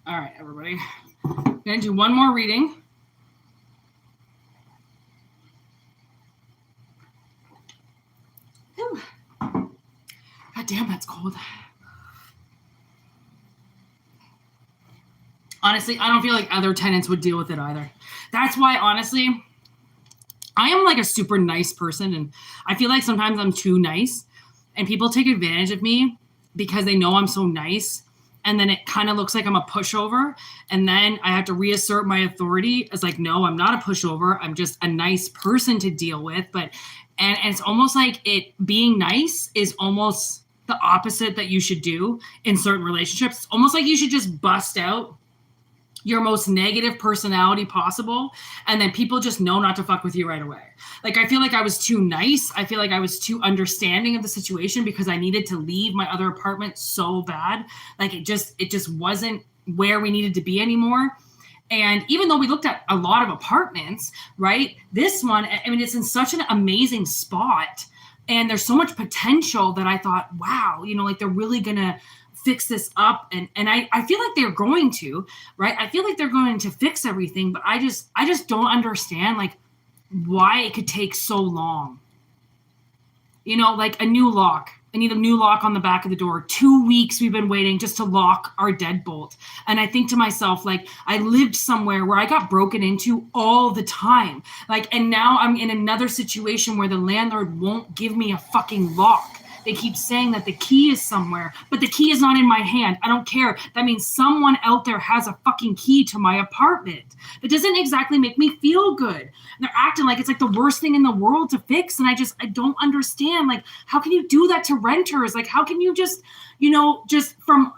All right, everybody. I'm going to do one more reading. Whew. God damn, that's cold. Honestly, I don't feel like other tenants would deal with it either. That's why, honestly, I am like a super nice person, and I feel like sometimes I'm too nice, and people take advantage of me because they know I'm so nice. And then it kind of looks like I'm a pushover. And then I have to reassert my authority as like, no, I'm not a pushover. I'm just a nice person to deal with. And it's almost like it being nice is almost the opposite that you should do in certain relationships. It's almost like you should just bust out your most negative personality possible, and then people just know not to fuck with you right away. Like, I feel like I was too nice. I feel like I was too understanding of the situation because I needed to leave my other apartment so bad. Like, it just wasn't where we needed to be anymore. And even though we looked at a lot of apartments, right, this one, I mean, it's in such an amazing spot, and there's so much potential that I thought, wow, you know, like, they're really gonna fix this up, and I feel like they're going to, right? I feel like they're going to fix everything, but I just don't understand, like, why it could take so long. You know, like a new lock. I need a new lock on the back of the door. 2 weeks we've been waiting just to lock our deadbolt. And I think to myself, like, I lived somewhere where I got broken into all the time. Like, and now I'm in another situation where the landlord won't give me a fucking lock. They keep saying that the key is somewhere, but the key is not in my hand. I don't care. That means someone out there has a fucking key to my apartment. That doesn't exactly make me feel good. And they're acting like it's like the worst thing in the world to fix. And I don't understand. Like, how can you do that to renters? Like, how can you just, just from,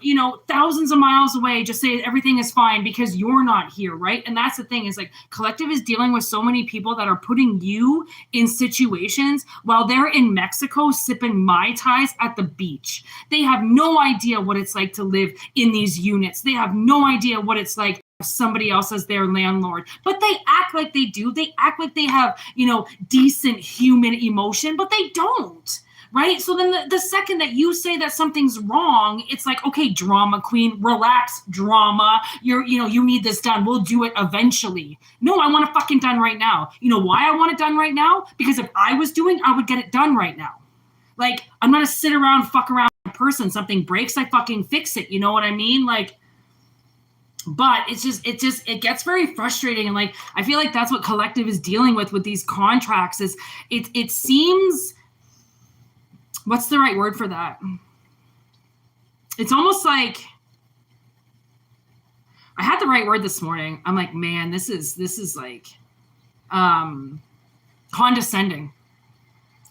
thousands of miles away, just say everything is fine because you're not here, right? And that's the thing, is like, Collective is dealing with so many people that are putting you in situations while they're in Mexico sipping Mai Tais at the beach. They have no idea what it's like to live in these units. They have no idea what it's like somebody else as their landlord, but they act like they do. They act like they have, decent human emotion, but they don't. Right? So then the second that you say that something's wrong, it's like, okay, drama queen, relax, drama. You need this done. We'll do it eventually. No, I want it fucking done right now. You know why I want it done right now? Because if I was doing, I would get it done right now. Like, I'm not a sit around, fuck around person. Something breaks, I fucking fix it. You know what I mean? Like, but it gets very frustrating. And like, I feel like that's what Collective is dealing with these contracts is it seems, what's the right word for that? It's almost like, I had the right word this morning. I'm like, man, this is like condescending.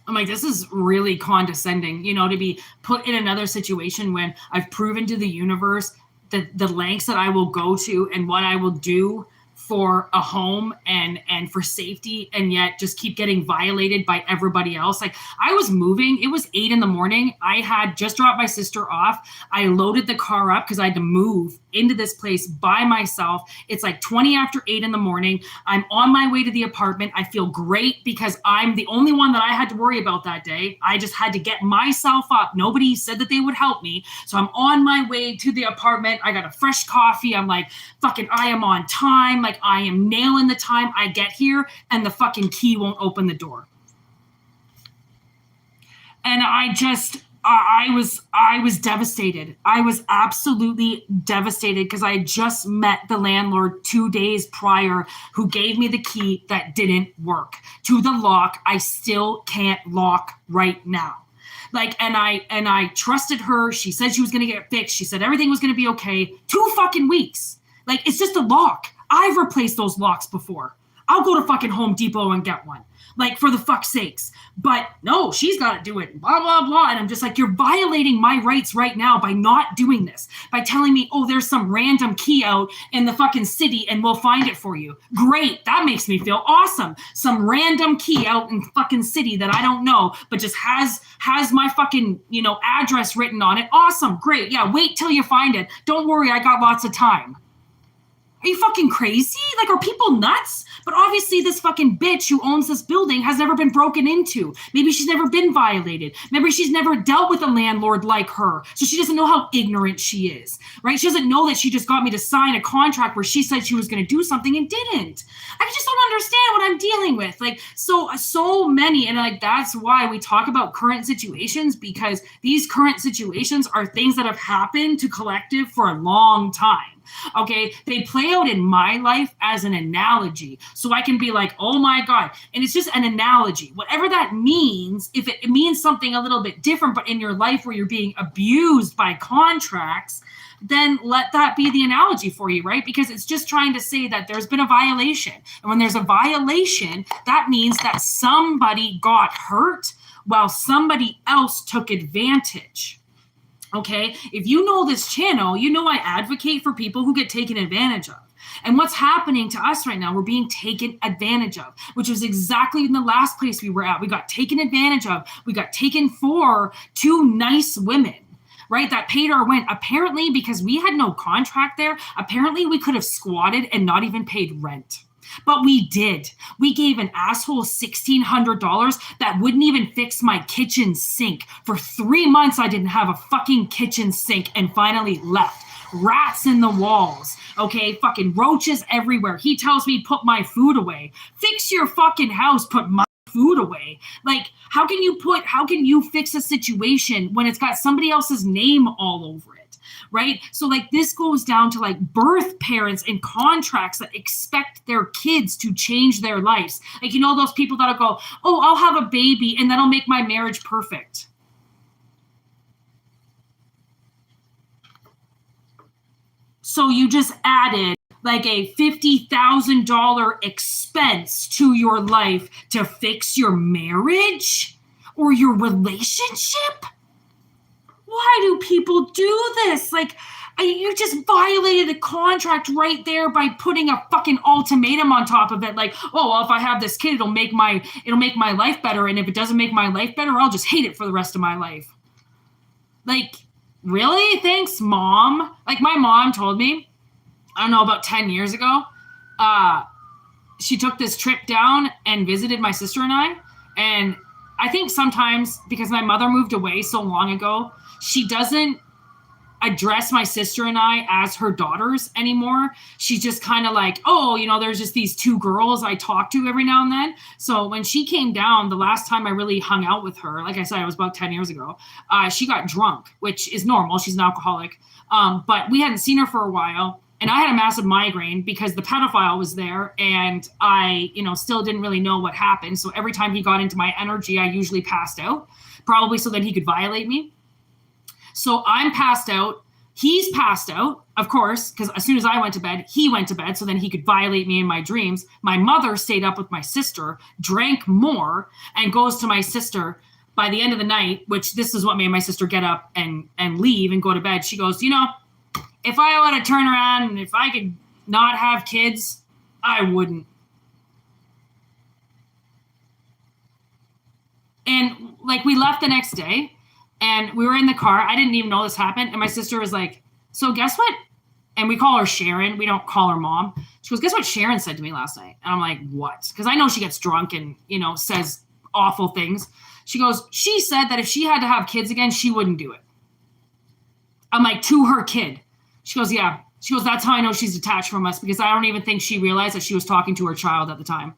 I'm like, this is really condescending, to be put in another situation when I've proven to the universe that the lengths that I will go to and what I will do for a home and for safety, and yet just keep getting violated by everybody else. Like, I was moving, it was 8 a.m. I had just dropped my sister off. I loaded the car up because I had to move into this place by myself. It's like 20 after 8 a.m. I'm on my way to the apartment. I feel great because I'm the only one that I had to worry about that day. I just had to get myself up. Nobody said that they would help me. So I'm on my way to the apartment. I got a fresh coffee. I'm like, fucking, I am on time. Like, I am nailing the time. I get here and the fucking key won't open the door. And I was devastated. I was absolutely devastated because I had just met the landlord 2 days prior who gave me the key that didn't work to the lock. I still can't lock right now. Like, and I trusted her. She said she was going to get it fixed. She said everything was going to be okay. 2 fucking weeks. Like, it's just a lock. I've replaced those locks before. I'll go to fucking Home Depot and get one. Like, for the fuck's sakes. But no, she's got to do it, blah, blah, blah. And I'm just like, you're violating my rights right now by not doing this, by telling me, oh, there's some random key out in the fucking city and we'll find it for you. Great. That makes me feel awesome. Some random key out in fucking city that I don't know, but just has my fucking, address written on it. Awesome. Great. Yeah. Wait till you find it. Don't worry. I got lots of time. Are you fucking crazy? Like, are people nuts? But obviously this fucking bitch who owns this building has never been broken into. Maybe she's never been violated. Maybe she's never dealt with a landlord like her. So she doesn't know how ignorant she is, right? She doesn't know that she just got me to sign a contract where she said she was going to do something and didn't. I just don't understand what I'm dealing with. Like, so many. And like, that's why we talk about current situations, because these current situations are things that have happened to collective for a long time. Okay, they play out in my life as an analogy. So I can be like, oh my God. And it's just an analogy. Whatever that means, if it means something a little bit different, but in your life where you're being abused by contracts, then let that be the analogy for you, right? Because it's just trying to say that there's been a violation. And when there's a violation, that means that somebody got hurt while somebody else took advantage. Okay, if you know this channel, you know I advocate for people who get taken advantage of. And what's happening to us right now, we're being taken advantage of, which was exactly in the last place we were at. We got taken advantage of. We got taken for 2 nice women, right, that paid our rent. Apparently, because we had no contract there, apparently we could have squatted and not even paid rent. But we did. We gave an asshole $1,600 that wouldn't even fix my kitchen sink. For 3 months, I didn't have a fucking kitchen sink and finally left. Rats in the walls. Okay, fucking roaches everywhere. He tells me, put my food away. Fix your fucking house, put my food away. Like, how can you fix a situation when it's got somebody else's name all over it? Right? So like this goes down to like birth parents and contracts that expect their kids to change their lives. Like, those people that'll go, oh, I'll have a baby and that'll make my marriage perfect. So you just added like a $50,000 expense to your life to fix your marriage or your relationship? Why do people do this? Like, you just violated a contract right there by putting a fucking ultimatum on top of it. Like, oh, well, if I have this kid, it'll make my life better. And if it doesn't make my life better, I'll just hate it for the rest of my life. Like, really? Thanks, Mom. Like, my mom told me, I don't know, about 10 years ago, she took this trip down and visited my sister and I. And I think sometimes because my mother moved away so long ago, she doesn't address my sister and I as her daughters anymore. She's just kind of like, oh, there's just these 2 girls I talk to every now and then. So when she came down, the last time I really hung out with her, like I said, it was about 10 years ago, she got drunk, which is normal. She's an alcoholic. But we hadn't seen her for a while. And I had a massive migraine because the pedophile was there and I, still didn't really know what happened. So every time he got into my energy, I usually passed out, probably so that he could violate me. So I'm passed out. He's passed out, of course, because as soon as I went to bed, he went to bed so then he could violate me in my dreams. My mother stayed up with my sister, drank more, and goes to my sister by the end of the night, which this is what made my sister get up and leave and go to bed. She goes, if I want to turn around and if I could not have kids, I wouldn't. And like we left the next day and we were in the car. I didn't even know this happened. And my sister was like, so guess what? And we call her Sharon. We don't call her Mom. She goes, guess what Sharon said to me last night? And I'm like, what? Because I know she gets drunk and, says awful things. She goes, she said that if she had to have kids again, she wouldn't do it. I'm like, to her kid. She goes, yeah. She goes, that's how I know she's detached from us because I don't even think she realized that she was talking to her child at the time.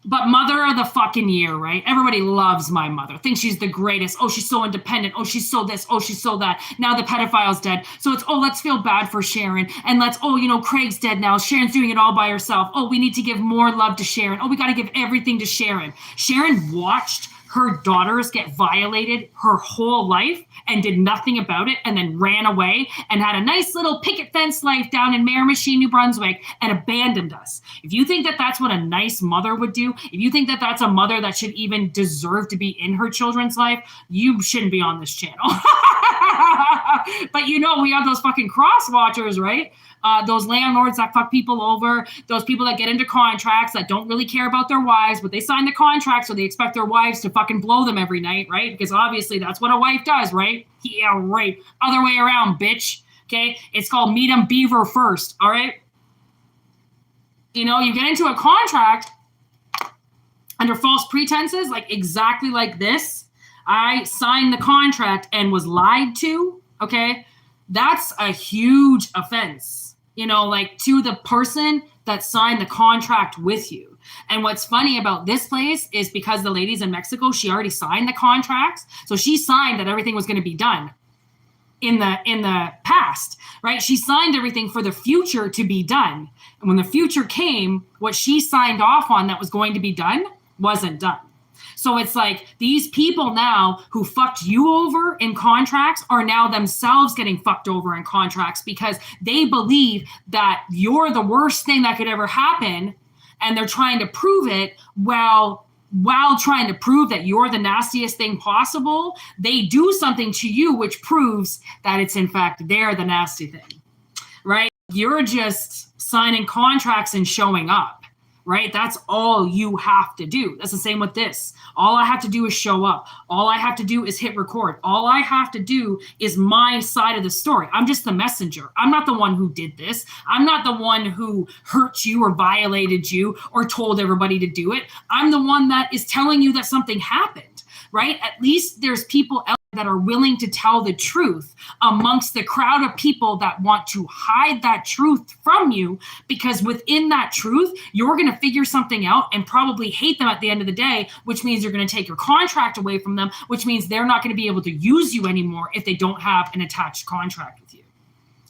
But mother of the fucking year, right? Everybody loves my mother. Thinks she's the greatest. Oh, she's so independent. Oh, she's so this. Oh, she's so that. Now the pedophile's dead. So it's, oh, let's feel bad for Sharon. And let's, oh, you know, Craig's dead now. Sharon's doing it all by herself. Oh, we need to give more love to Sharon. Oh, we got to give everything to Sharon. Sharon watched her daughters get violated her whole life and did nothing about it, and then ran away and had a nice little picket fence life down in Miramichi, New Brunswick, and abandoned us. If you think that that's what a nice mother would do, if you think that that's a mother that should even deserve to be in her children's life, you shouldn't be on this channel. But you know, we have those fucking cross watchers, right? Those landlords that fuck people over, those people that get into contracts that don't really care about their wives, but they sign the contract so they expect their wives to fucking blow them every night, right? Because obviously that's what a wife does, right? Yeah, right. Other way around, bitch. Okay? It's called meet 'em beaver first, all right? You know, you get into a contract under false pretenses, like exactly like this. I signed the contract and was lied to, okay? That's a huge offense. You know, like to the person that signed the contract with you. And what's funny about this place is because the lady's in Mexico, she already signed the contracts. So she signed that everything was going to be done in the past, right? She signed everything for the future to be done. And when the future came, what she signed off on that was going to be done wasn't done. So it's like these people now who fucked you over in contracts are now themselves getting fucked over in contracts because they believe that you're the worst thing that could ever happen. And they're trying to prove it while trying to prove that you're the nastiest thing possible. They do something to you, which proves that it's in fact they're the nasty thing, right? You're just signing contracts and showing up. Right? That's all you have to do. That's the same with this. All I have to do is show up. All I have to do is hit record. All I have to do is my side of the story. I'm just the messenger. I'm not the one who did this. I'm not the one who hurt you or violated you or told everybody to do it. I'm the one that is telling you that something happened, right? At least there's people out that are willing to tell the truth amongst the crowd of people that want to hide that truth from you, because within that truth, you're going to figure something out and probably hate them at the end of the day, which means you're going to take your contract away from them, which means they're not going to be able to use you anymore if they don't have an attached contract with you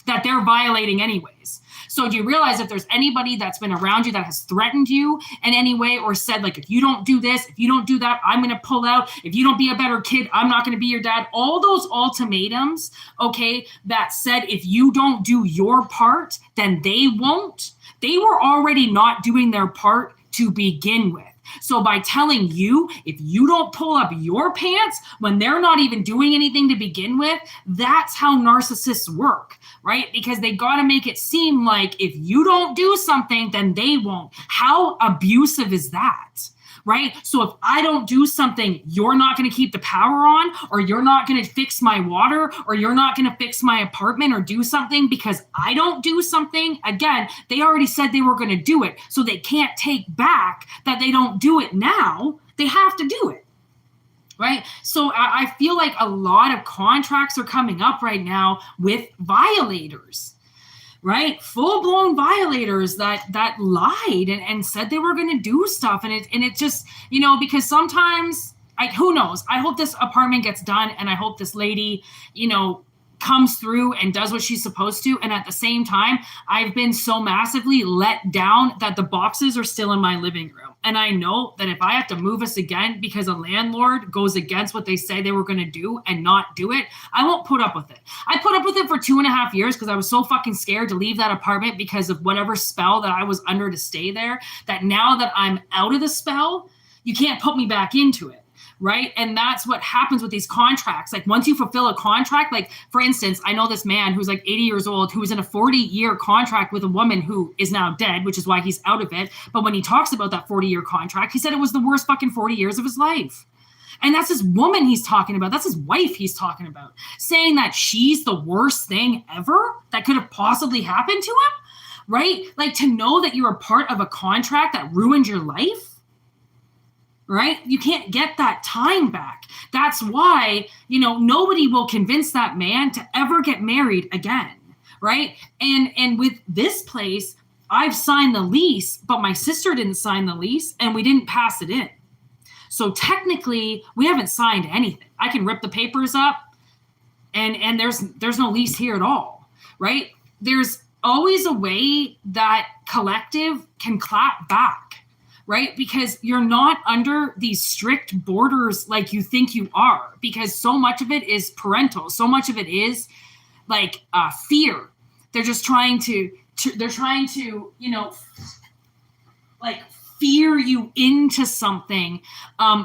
that they're violating anyways. So do you realize if there's anybody that's been around you that has threatened you in any way or said, like, if you don't do this, if you don't do that, I'm going to pull out. If you don't be a better kid, I'm not going to be your dad. All those ultimatums, okay, that said, if you don't do your part, then they won't. They were already not doing their part to begin with. So by telling you, if you don't pull up your pants when they're not even doing anything to begin with, that's how narcissists work, right? Because they got to make it seem like if you don't do something, then they won't. How abusive is that? Right? So if I don't do something, you're not going to keep the power on, or you're not going to fix my water, or you're not going to fix my apartment or do something because I don't do something. Again, they already said they were going to do it. So they can't take back that they don't do it now. They have to do it. Right? So I feel like a lot of contracts are coming up right now with violators. Right? Full-blown violators that lied and said they were going to do stuff. And it just, you know, because sometimes, who knows? I hope this apartment gets done, and I hope this lady, you know, comes through and does what she's supposed to. And at the same time, I've been so massively let down that the boxes are still in my living room. And I know that if I have to move us again because a landlord goes against what they say they were going to do and not do it, I won't put up with it. I put up with it for 2.5 years because I was so fucking scared to leave that apartment because of whatever spell that I was under to stay there, that now that I'm out of the spell, you can't put me back into it. Right? And that's what happens with these contracts. Like once you fulfill a contract, like for instance, I know this man who's like 80 years old, who was in a 40-year contract with a woman who is now dead, which is why he's out of it. But when he talks about that 40-year contract, he said it was the worst fucking 40 years of his life. And that's his woman he's talking about. That's his wife he's talking about, saying that she's the worst thing ever that could have possibly happened to him. Right? Like to know that you're a part of a contract that ruined your life. Right? You can't get that time back. That's why, you know, nobody will convince that man to ever get married again. Right? And with this place, I've signed the lease, but my sister didn't sign the lease and we didn't pass it in. So technically we haven't signed anything. I can rip the papers up and there's no lease here at all, right? There's always a way that collective can clap back, right? Because you're not under these strict borders like you think you are, because so much of it is parental. So much of it is like fear. They're just trying to, you know, like fear you into something,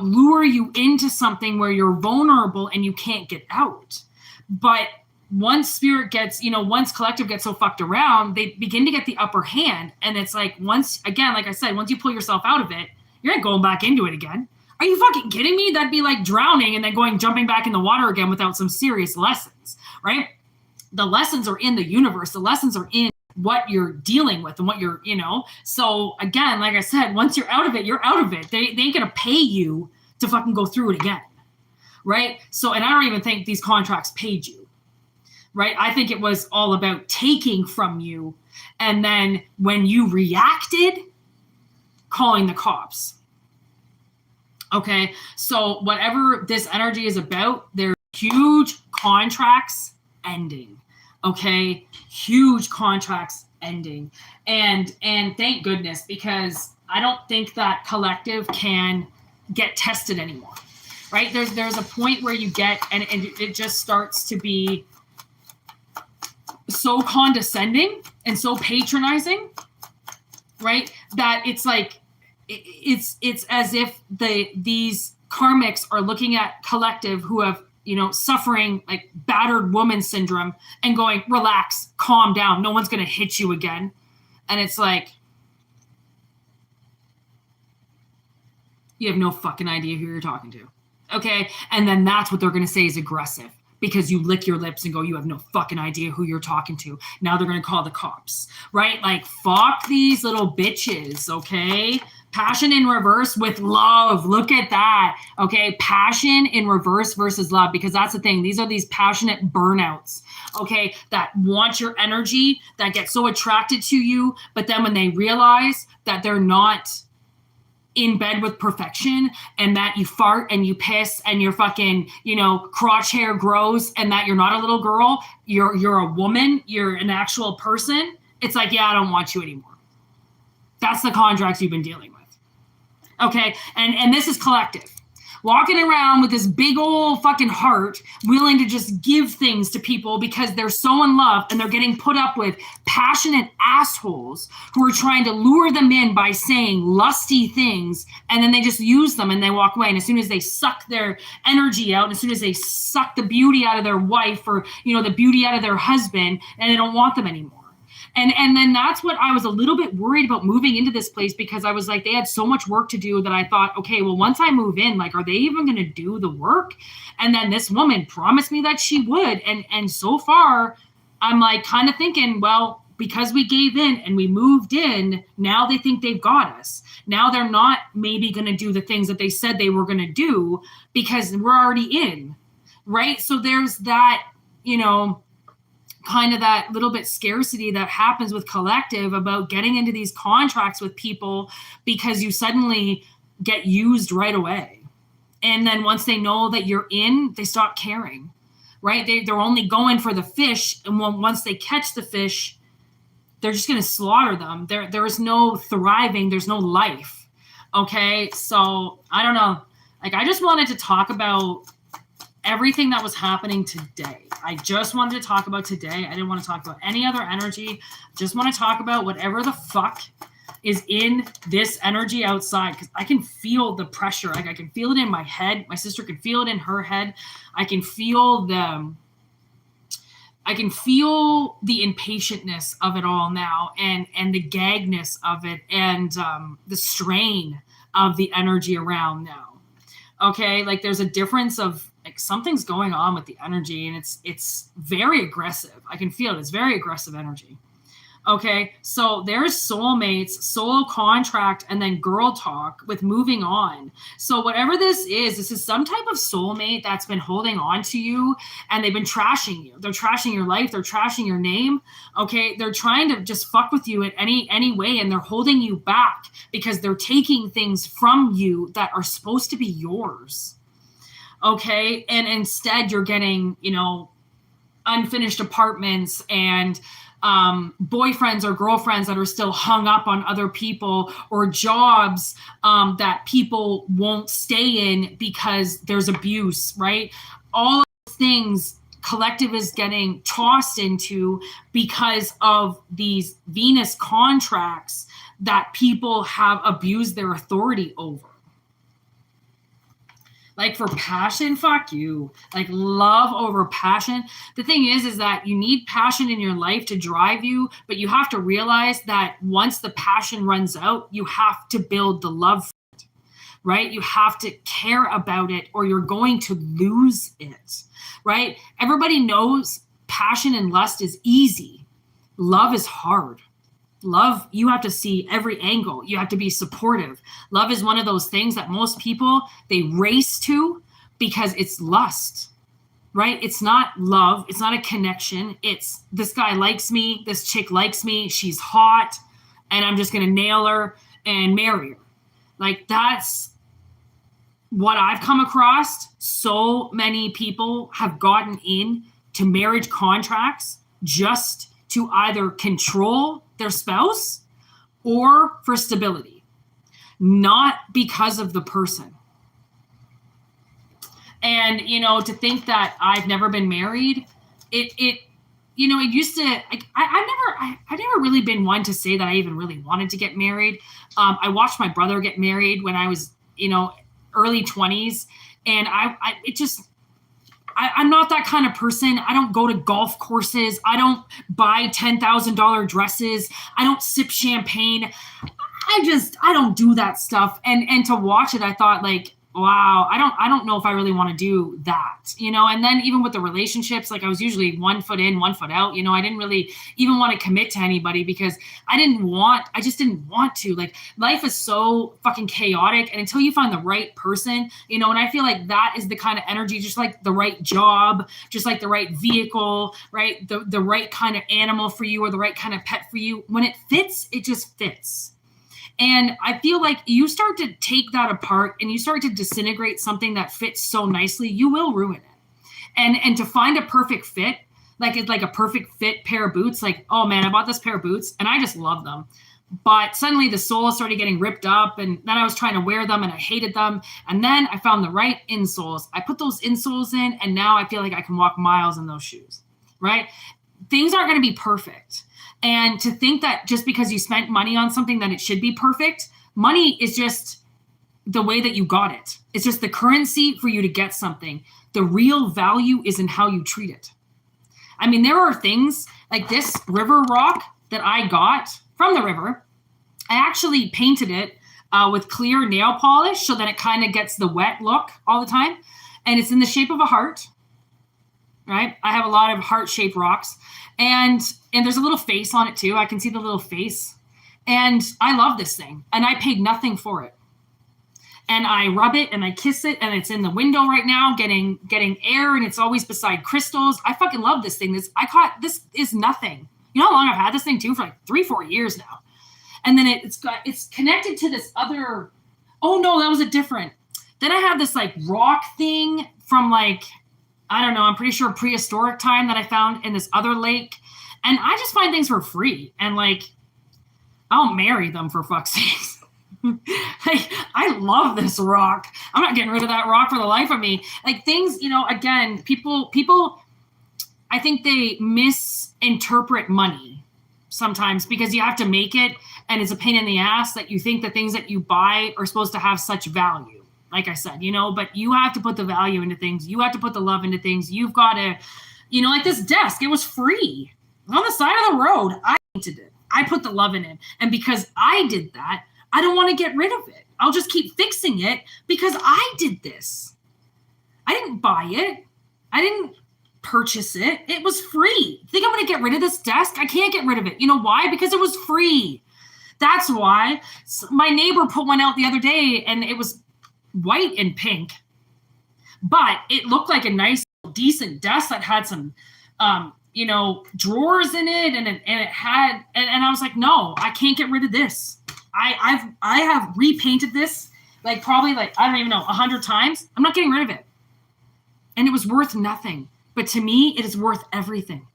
lure you into something where you're vulnerable and you can't get out. But once spirit gets, you know, once collective gets so fucked around, they begin to get the upper hand. And it's like, once again, like I said, once you pull yourself out of it, you're not going back into it again. Are you fucking kidding me? That'd be like drowning and then jumping back in the water again without some serious lessons, right? The lessons are in the universe. The lessons are in what you're dealing with and what you're, you know. So again, like I said, once you're out of it, you're out of it. They ain't gonna pay you to fucking go through it again, right? So, and I don't even think these contracts paid you, right? I think it was all about taking from you, and then when you reacted, calling the cops. Okay, so whatever this energy is about, there's huge contracts ending. Okay, huge contracts ending, and thank goodness, because I don't think that collective can get tested anymore, right? There's a point where you get, and it just starts to be so condescending and so patronizing, right? That it's like it's as if these karmics are looking at collective who have, you know, suffering like battered woman syndrome and going, relax, calm down. No one's going to hit you again. And it's like, you have no fucking idea who you're talking to. Okay. And then that's what they're going to say is aggressive, because you lick your lips and go, you have no fucking idea who you're talking to. Now they're going to call the cops, right? Like, fuck these little bitches. Okay. Passion in reverse with love. Look at that. Okay. Passion in reverse versus love, because that's the thing. These are these passionate burnouts. Okay. That want your energy, that get so attracted to you. But then when they realize that they're not in bed with perfection, and that you fart and you piss and your fucking, you know, crotch hair grows, and that you're not a little girl, you're a woman, you're an actual person. It's like, yeah, I don't want you anymore. That's the contracts you've been dealing with. Okay. And this is collective. Walking around with this big old fucking heart, willing to just give things to people because they're so in love, and they're getting put up with passionate assholes who are trying to lure them in by saying lusty things, and then they just use them and they walk away. And as soon as they suck their energy out, and as soon as they suck the beauty out of their wife, or, you know, the beauty out of their husband, and they don't want them anymore. And then that's what I was a little bit worried about moving into this place, because I was like, they had so much work to do that I thought, okay, well, once I move in, like, are they even going to do the work? And then this woman promised me that she would. And so far, I'm like kind of thinking, well, because we gave in and we moved in, now they think they've got us. Now they're not maybe going to do the things that they said they were going to do, because we're already in, right? So there's that, you know, kind of that little bit scarcity that happens with collective about getting into these contracts with people, because you suddenly get used right away. And then once they know that you're in, they stop caring, right? They're only going for the fish. And once they catch the fish, they're just going to slaughter them. There is no thriving. There's no life. Okay. So I don't know. Like, I just wanted to talk about everything that was happening today. I just wanted to talk about today. I didn't want to talk about any other energy. Just want to talk about whatever the fuck is in this energy outside, because I can feel the pressure. Like, I can feel it in my head. My sister can feel it in her head. I can feel the impatientness of it all now, and the gagness of it, and the strain of the energy around now. Okay, like, there's a difference of, like, something's going on with the energy, and it's very aggressive. I can feel it. It's very aggressive energy. Okay, so there's soulmates, soul contract, and then girl talk with moving on. So whatever this is some type of soulmate that's been holding on to you, and they've been trashing you. They're trashing your life. They're trashing your name. Okay, they're trying to just fuck with you in any way, and they're holding you back because they're taking things from you that are supposed to be yours. Okay, and instead you're getting, unfinished apartments and boyfriends or girlfriends that are still hung up on other people, or jobs that people won't stay in because there's abuse, right? All of those things collective is getting tossed into because of these Venus contracts that people have abused their authority over. Like for passion, fuck you. Like love over passion. The thing is that you need passion in your life to drive you, but you have to realize that once the passion runs out, you have to build the love for it, right? You have to care about it or you're going to lose it, right? Everybody knows passion and lust is easy. Love is hard. Love, you have to see every angle. You have to be supportive. Love is one of those things that most people, they race to because it's lust, right? It's not love. It's not a connection. It's this guy likes me. This chick likes me. She's hot and I'm just going to nail her and marry her. Like that's what I've come across. So many people have gotten in to marriage contracts just to either control their spouse or for stability, not because of the person. And, to think that I've never been married, it used to, like, I've never really been one to say that I even really wanted to get married. I watched my brother get married when I was, early 20s. And I'm not that kind of person. I don't go to golf courses. I don't buy $10,000 dresses. I don't sip champagne. I don't do that stuff. And to watch it, I thought like, wow, I don't know if I really want to do that, and then even with the relationships, like I was usually 1 foot in, 1 foot out, I didn't really even want to commit to anybody because I just didn't want to. Like life is so fucking chaotic, and until you find the right person, and I feel like that is the kind of energy, just like the right job, just like the right vehicle, right? The right kind of animal for you or the right kind of pet for you. When it fits, it just fits. And I feel like you start to take that apart and you start to disintegrate something that fits so nicely, you will ruin it. And to find a perfect fit, like it's like a perfect fit pair of boots, like, oh man, I bought this pair of boots and I just love them. But suddenly the soles started getting ripped up and then I was trying to wear them and I hated them. And then I found the right insoles. I put those insoles in and now I feel like I can walk miles in those shoes, right? Things aren't going to be perfect. And to think that just because you spent money on something that it should be perfect, money is just the way that you got it. It's just the currency for you to get something. The real value is in how you treat it. I mean, there are things like this river rock that I got from the river. I actually painted it with clear nail polish so that it kind of gets the wet look all the time. And it's in the shape of a heart, right? I have a lot of heart-shaped rocks. And there's a little face on it too. I can see the little face. And I love this thing. And I paid nothing for it. And I rub it and I kiss it. And it's in the window right now getting air. And it's always beside crystals. I fucking love this thing. This is nothing. You know how long I've had this thing too? For like 3-4 years now. And then it's connected to this other. Oh no, that was a different. Then I have this like rock thing from like, I don't know, I'm pretty sure prehistoric time that I found in this other lake. And I just find things for free. And like, I'll marry them for fuck's sake. Like, I love this rock. I'm not getting rid of that rock for the life of me. Like things, again, people, I think they misinterpret money sometimes because you have to make it. And it's a pain in the ass that you think the things that you buy are supposed to have such value. Like I said, but you have to put the value into things. You have to put the love into things. You've got to, like this desk, it was free on the side of the road. I painted it. I put the love in it. And because I did that, I don't want to get rid of it. I'll just keep fixing it because I did this. I didn't buy it. I didn't purchase it. It was free. Think I'm going to get rid of this desk? I can't get rid of it. You know why? Because it was free. That's why. My neighbor put one out the other day, and it was white and pink, but it looked like a nice, decent desk that had some, drawers in it, and it had, and I was like, no, I can't get rid of this. I have repainted this probably I don't even know 100 times. I'm not getting rid of it, and it was worth nothing. But to me, it is worth everything,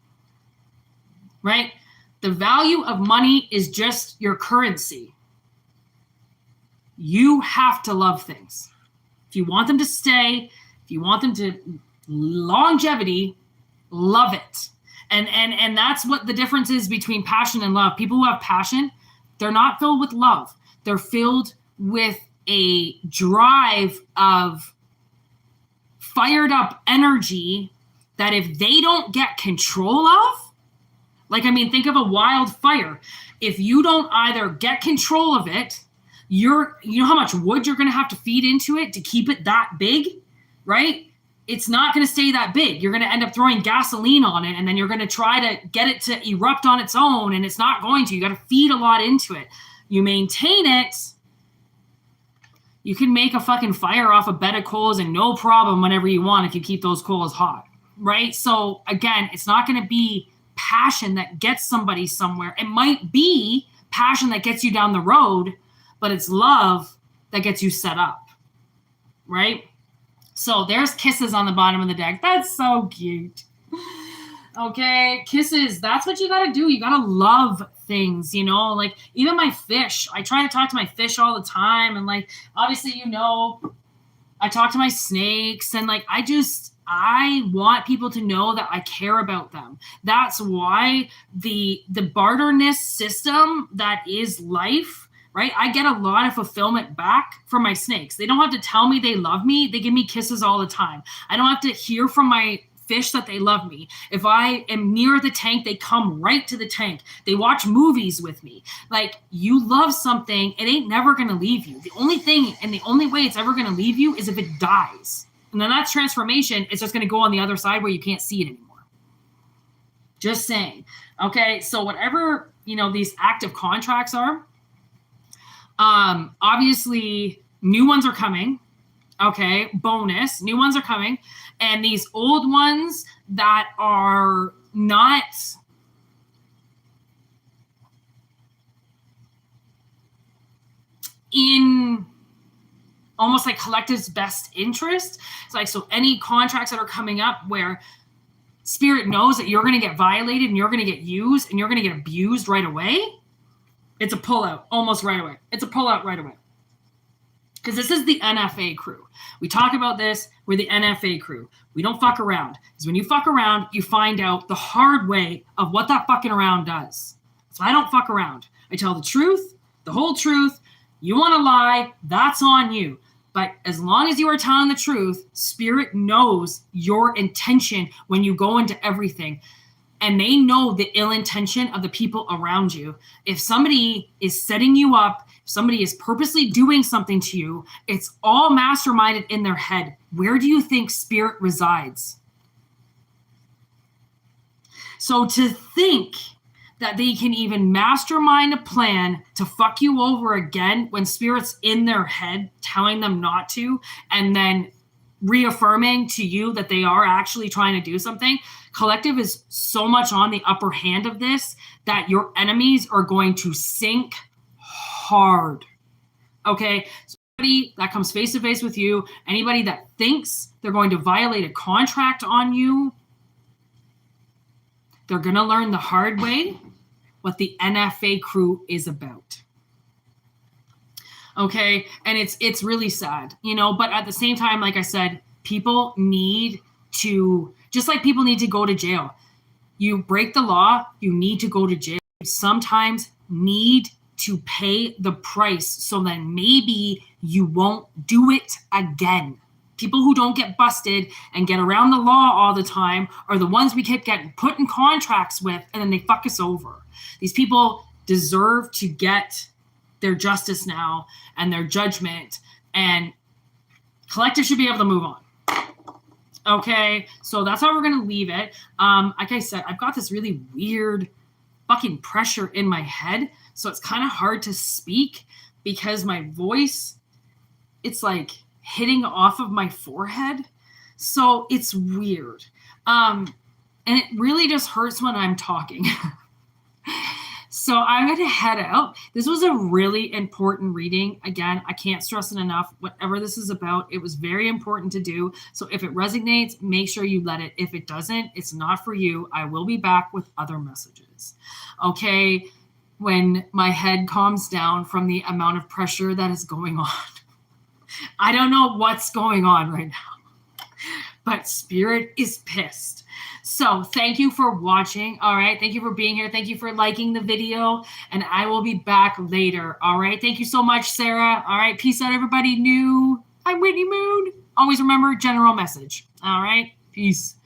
right? The value of money is just your currency. You have to love things. If you want them to stay, if you want them to longevity, love it. And that's what the difference is between passion and love. People who have passion, they're not filled with love. They're filled with a drive of fired up energy that if they don't get control of, think of a wildfire. If you don't either get control of it, you know how much wood you're going to have to feed into it to keep it that big, right? It's not going to stay that big. You're going to end up throwing gasoline on it, and then you're going to try to get it to erupt on its own, and it's not going to. You got to feed a lot into it. You maintain it. You can make a fucking fire off a bed of coals and no problem whenever you want if you keep those coals hot, right? So again, it's not going to be passion that gets somebody somewhere. It might be passion that gets you down the road, but it's love that gets you set up, right? So there's kisses on the bottom of the deck. That's so cute. Okay, kisses. That's what you got to do. You got to love things, even my fish. I try to talk to my fish all the time. And obviously, I talk to my snakes, and I want people to know that I care about them. That's why the barterness system that is life, right? I get a lot of fulfillment back from my snakes. They don't have to tell me they love me. They give me kisses all the time. I don't have to hear from my fish that they love me. If I am near the tank, they come right to the tank. They watch movies with me. You love something, it ain't never going to leave you. The only thing and the only way it's ever going to leave you is if it dies. And then that's transformation. It's just going to go on the other side where you can't see it anymore. Just saying. Okay, so whatever, these active contracts are, obviously new ones are coming. Okay, bonus, new ones are coming. And these old ones that are not in almost collective's best interest. It's so any contracts that are coming up where spirit knows that you're going to get violated and you're going to get used and you're going to get abused right away, it's a pullout almost right away. It's a pullout right away. Because this is the NFA crew. We talk about this. We're the NFA crew. We don't fuck around. Because when you fuck around, you find out the hard way of what that fucking around does. So I don't fuck around. I tell the truth, the whole truth. You want to lie, that's on you. But as long as you are telling the truth, spirit knows your intention when you go into everything. And they know the ill intention of the people around you. If somebody is setting you up, if somebody is purposely doing something to you, it's all masterminded in their head. Where do you think spirit resides? So to think that they can even mastermind a plan to fuck you over again when spirit's in their head telling them not to, and then reaffirming to you that they are actually trying to do something, collective is so much on the upper hand of this that your enemies are going to sink hard. Okay? So anybody that comes face to face with you, anybody that thinks they're going to violate a contract on you, they're going to learn the hard way what the NFA crew is about. Okay? And it's really sad, but at the same time, like I said, people need to, just like people need to go to jail. You break the law, you need to go to jail. You sometimes need to pay the price so that maybe you won't do it again. People who don't get busted and get around the law all the time are the ones we keep getting put in contracts with, and then they fuck us over. These people deserve to get their justice now and their judgment, and collective should be able to move on. Okay, so that's how we're going to leave it. Like I said, I've got this really weird fucking pressure in my head. So it's kind of hard to speak because my voice, it's like hitting off of my forehead. So it's weird. And it really just hurts when I'm talking. So I'm going to head out. This was a really important reading. Again, I can't stress it enough. Whatever this is about, it was very important to do. So if it resonates, make sure you let it. If it doesn't, it's not for you. I will be back with other messages. Okay, when my head calms down from the amount of pressure that is going on. I don't know what's going on right now, but Spirit is pissed. So thank you for watching. All right. Thank you for being here. Thank you for liking the video. And I will be back later. All right. Thank you so much, Sarah. All right. Peace out, everybody new. I'm Whitney Moon. Always remember, general message. All right. Peace.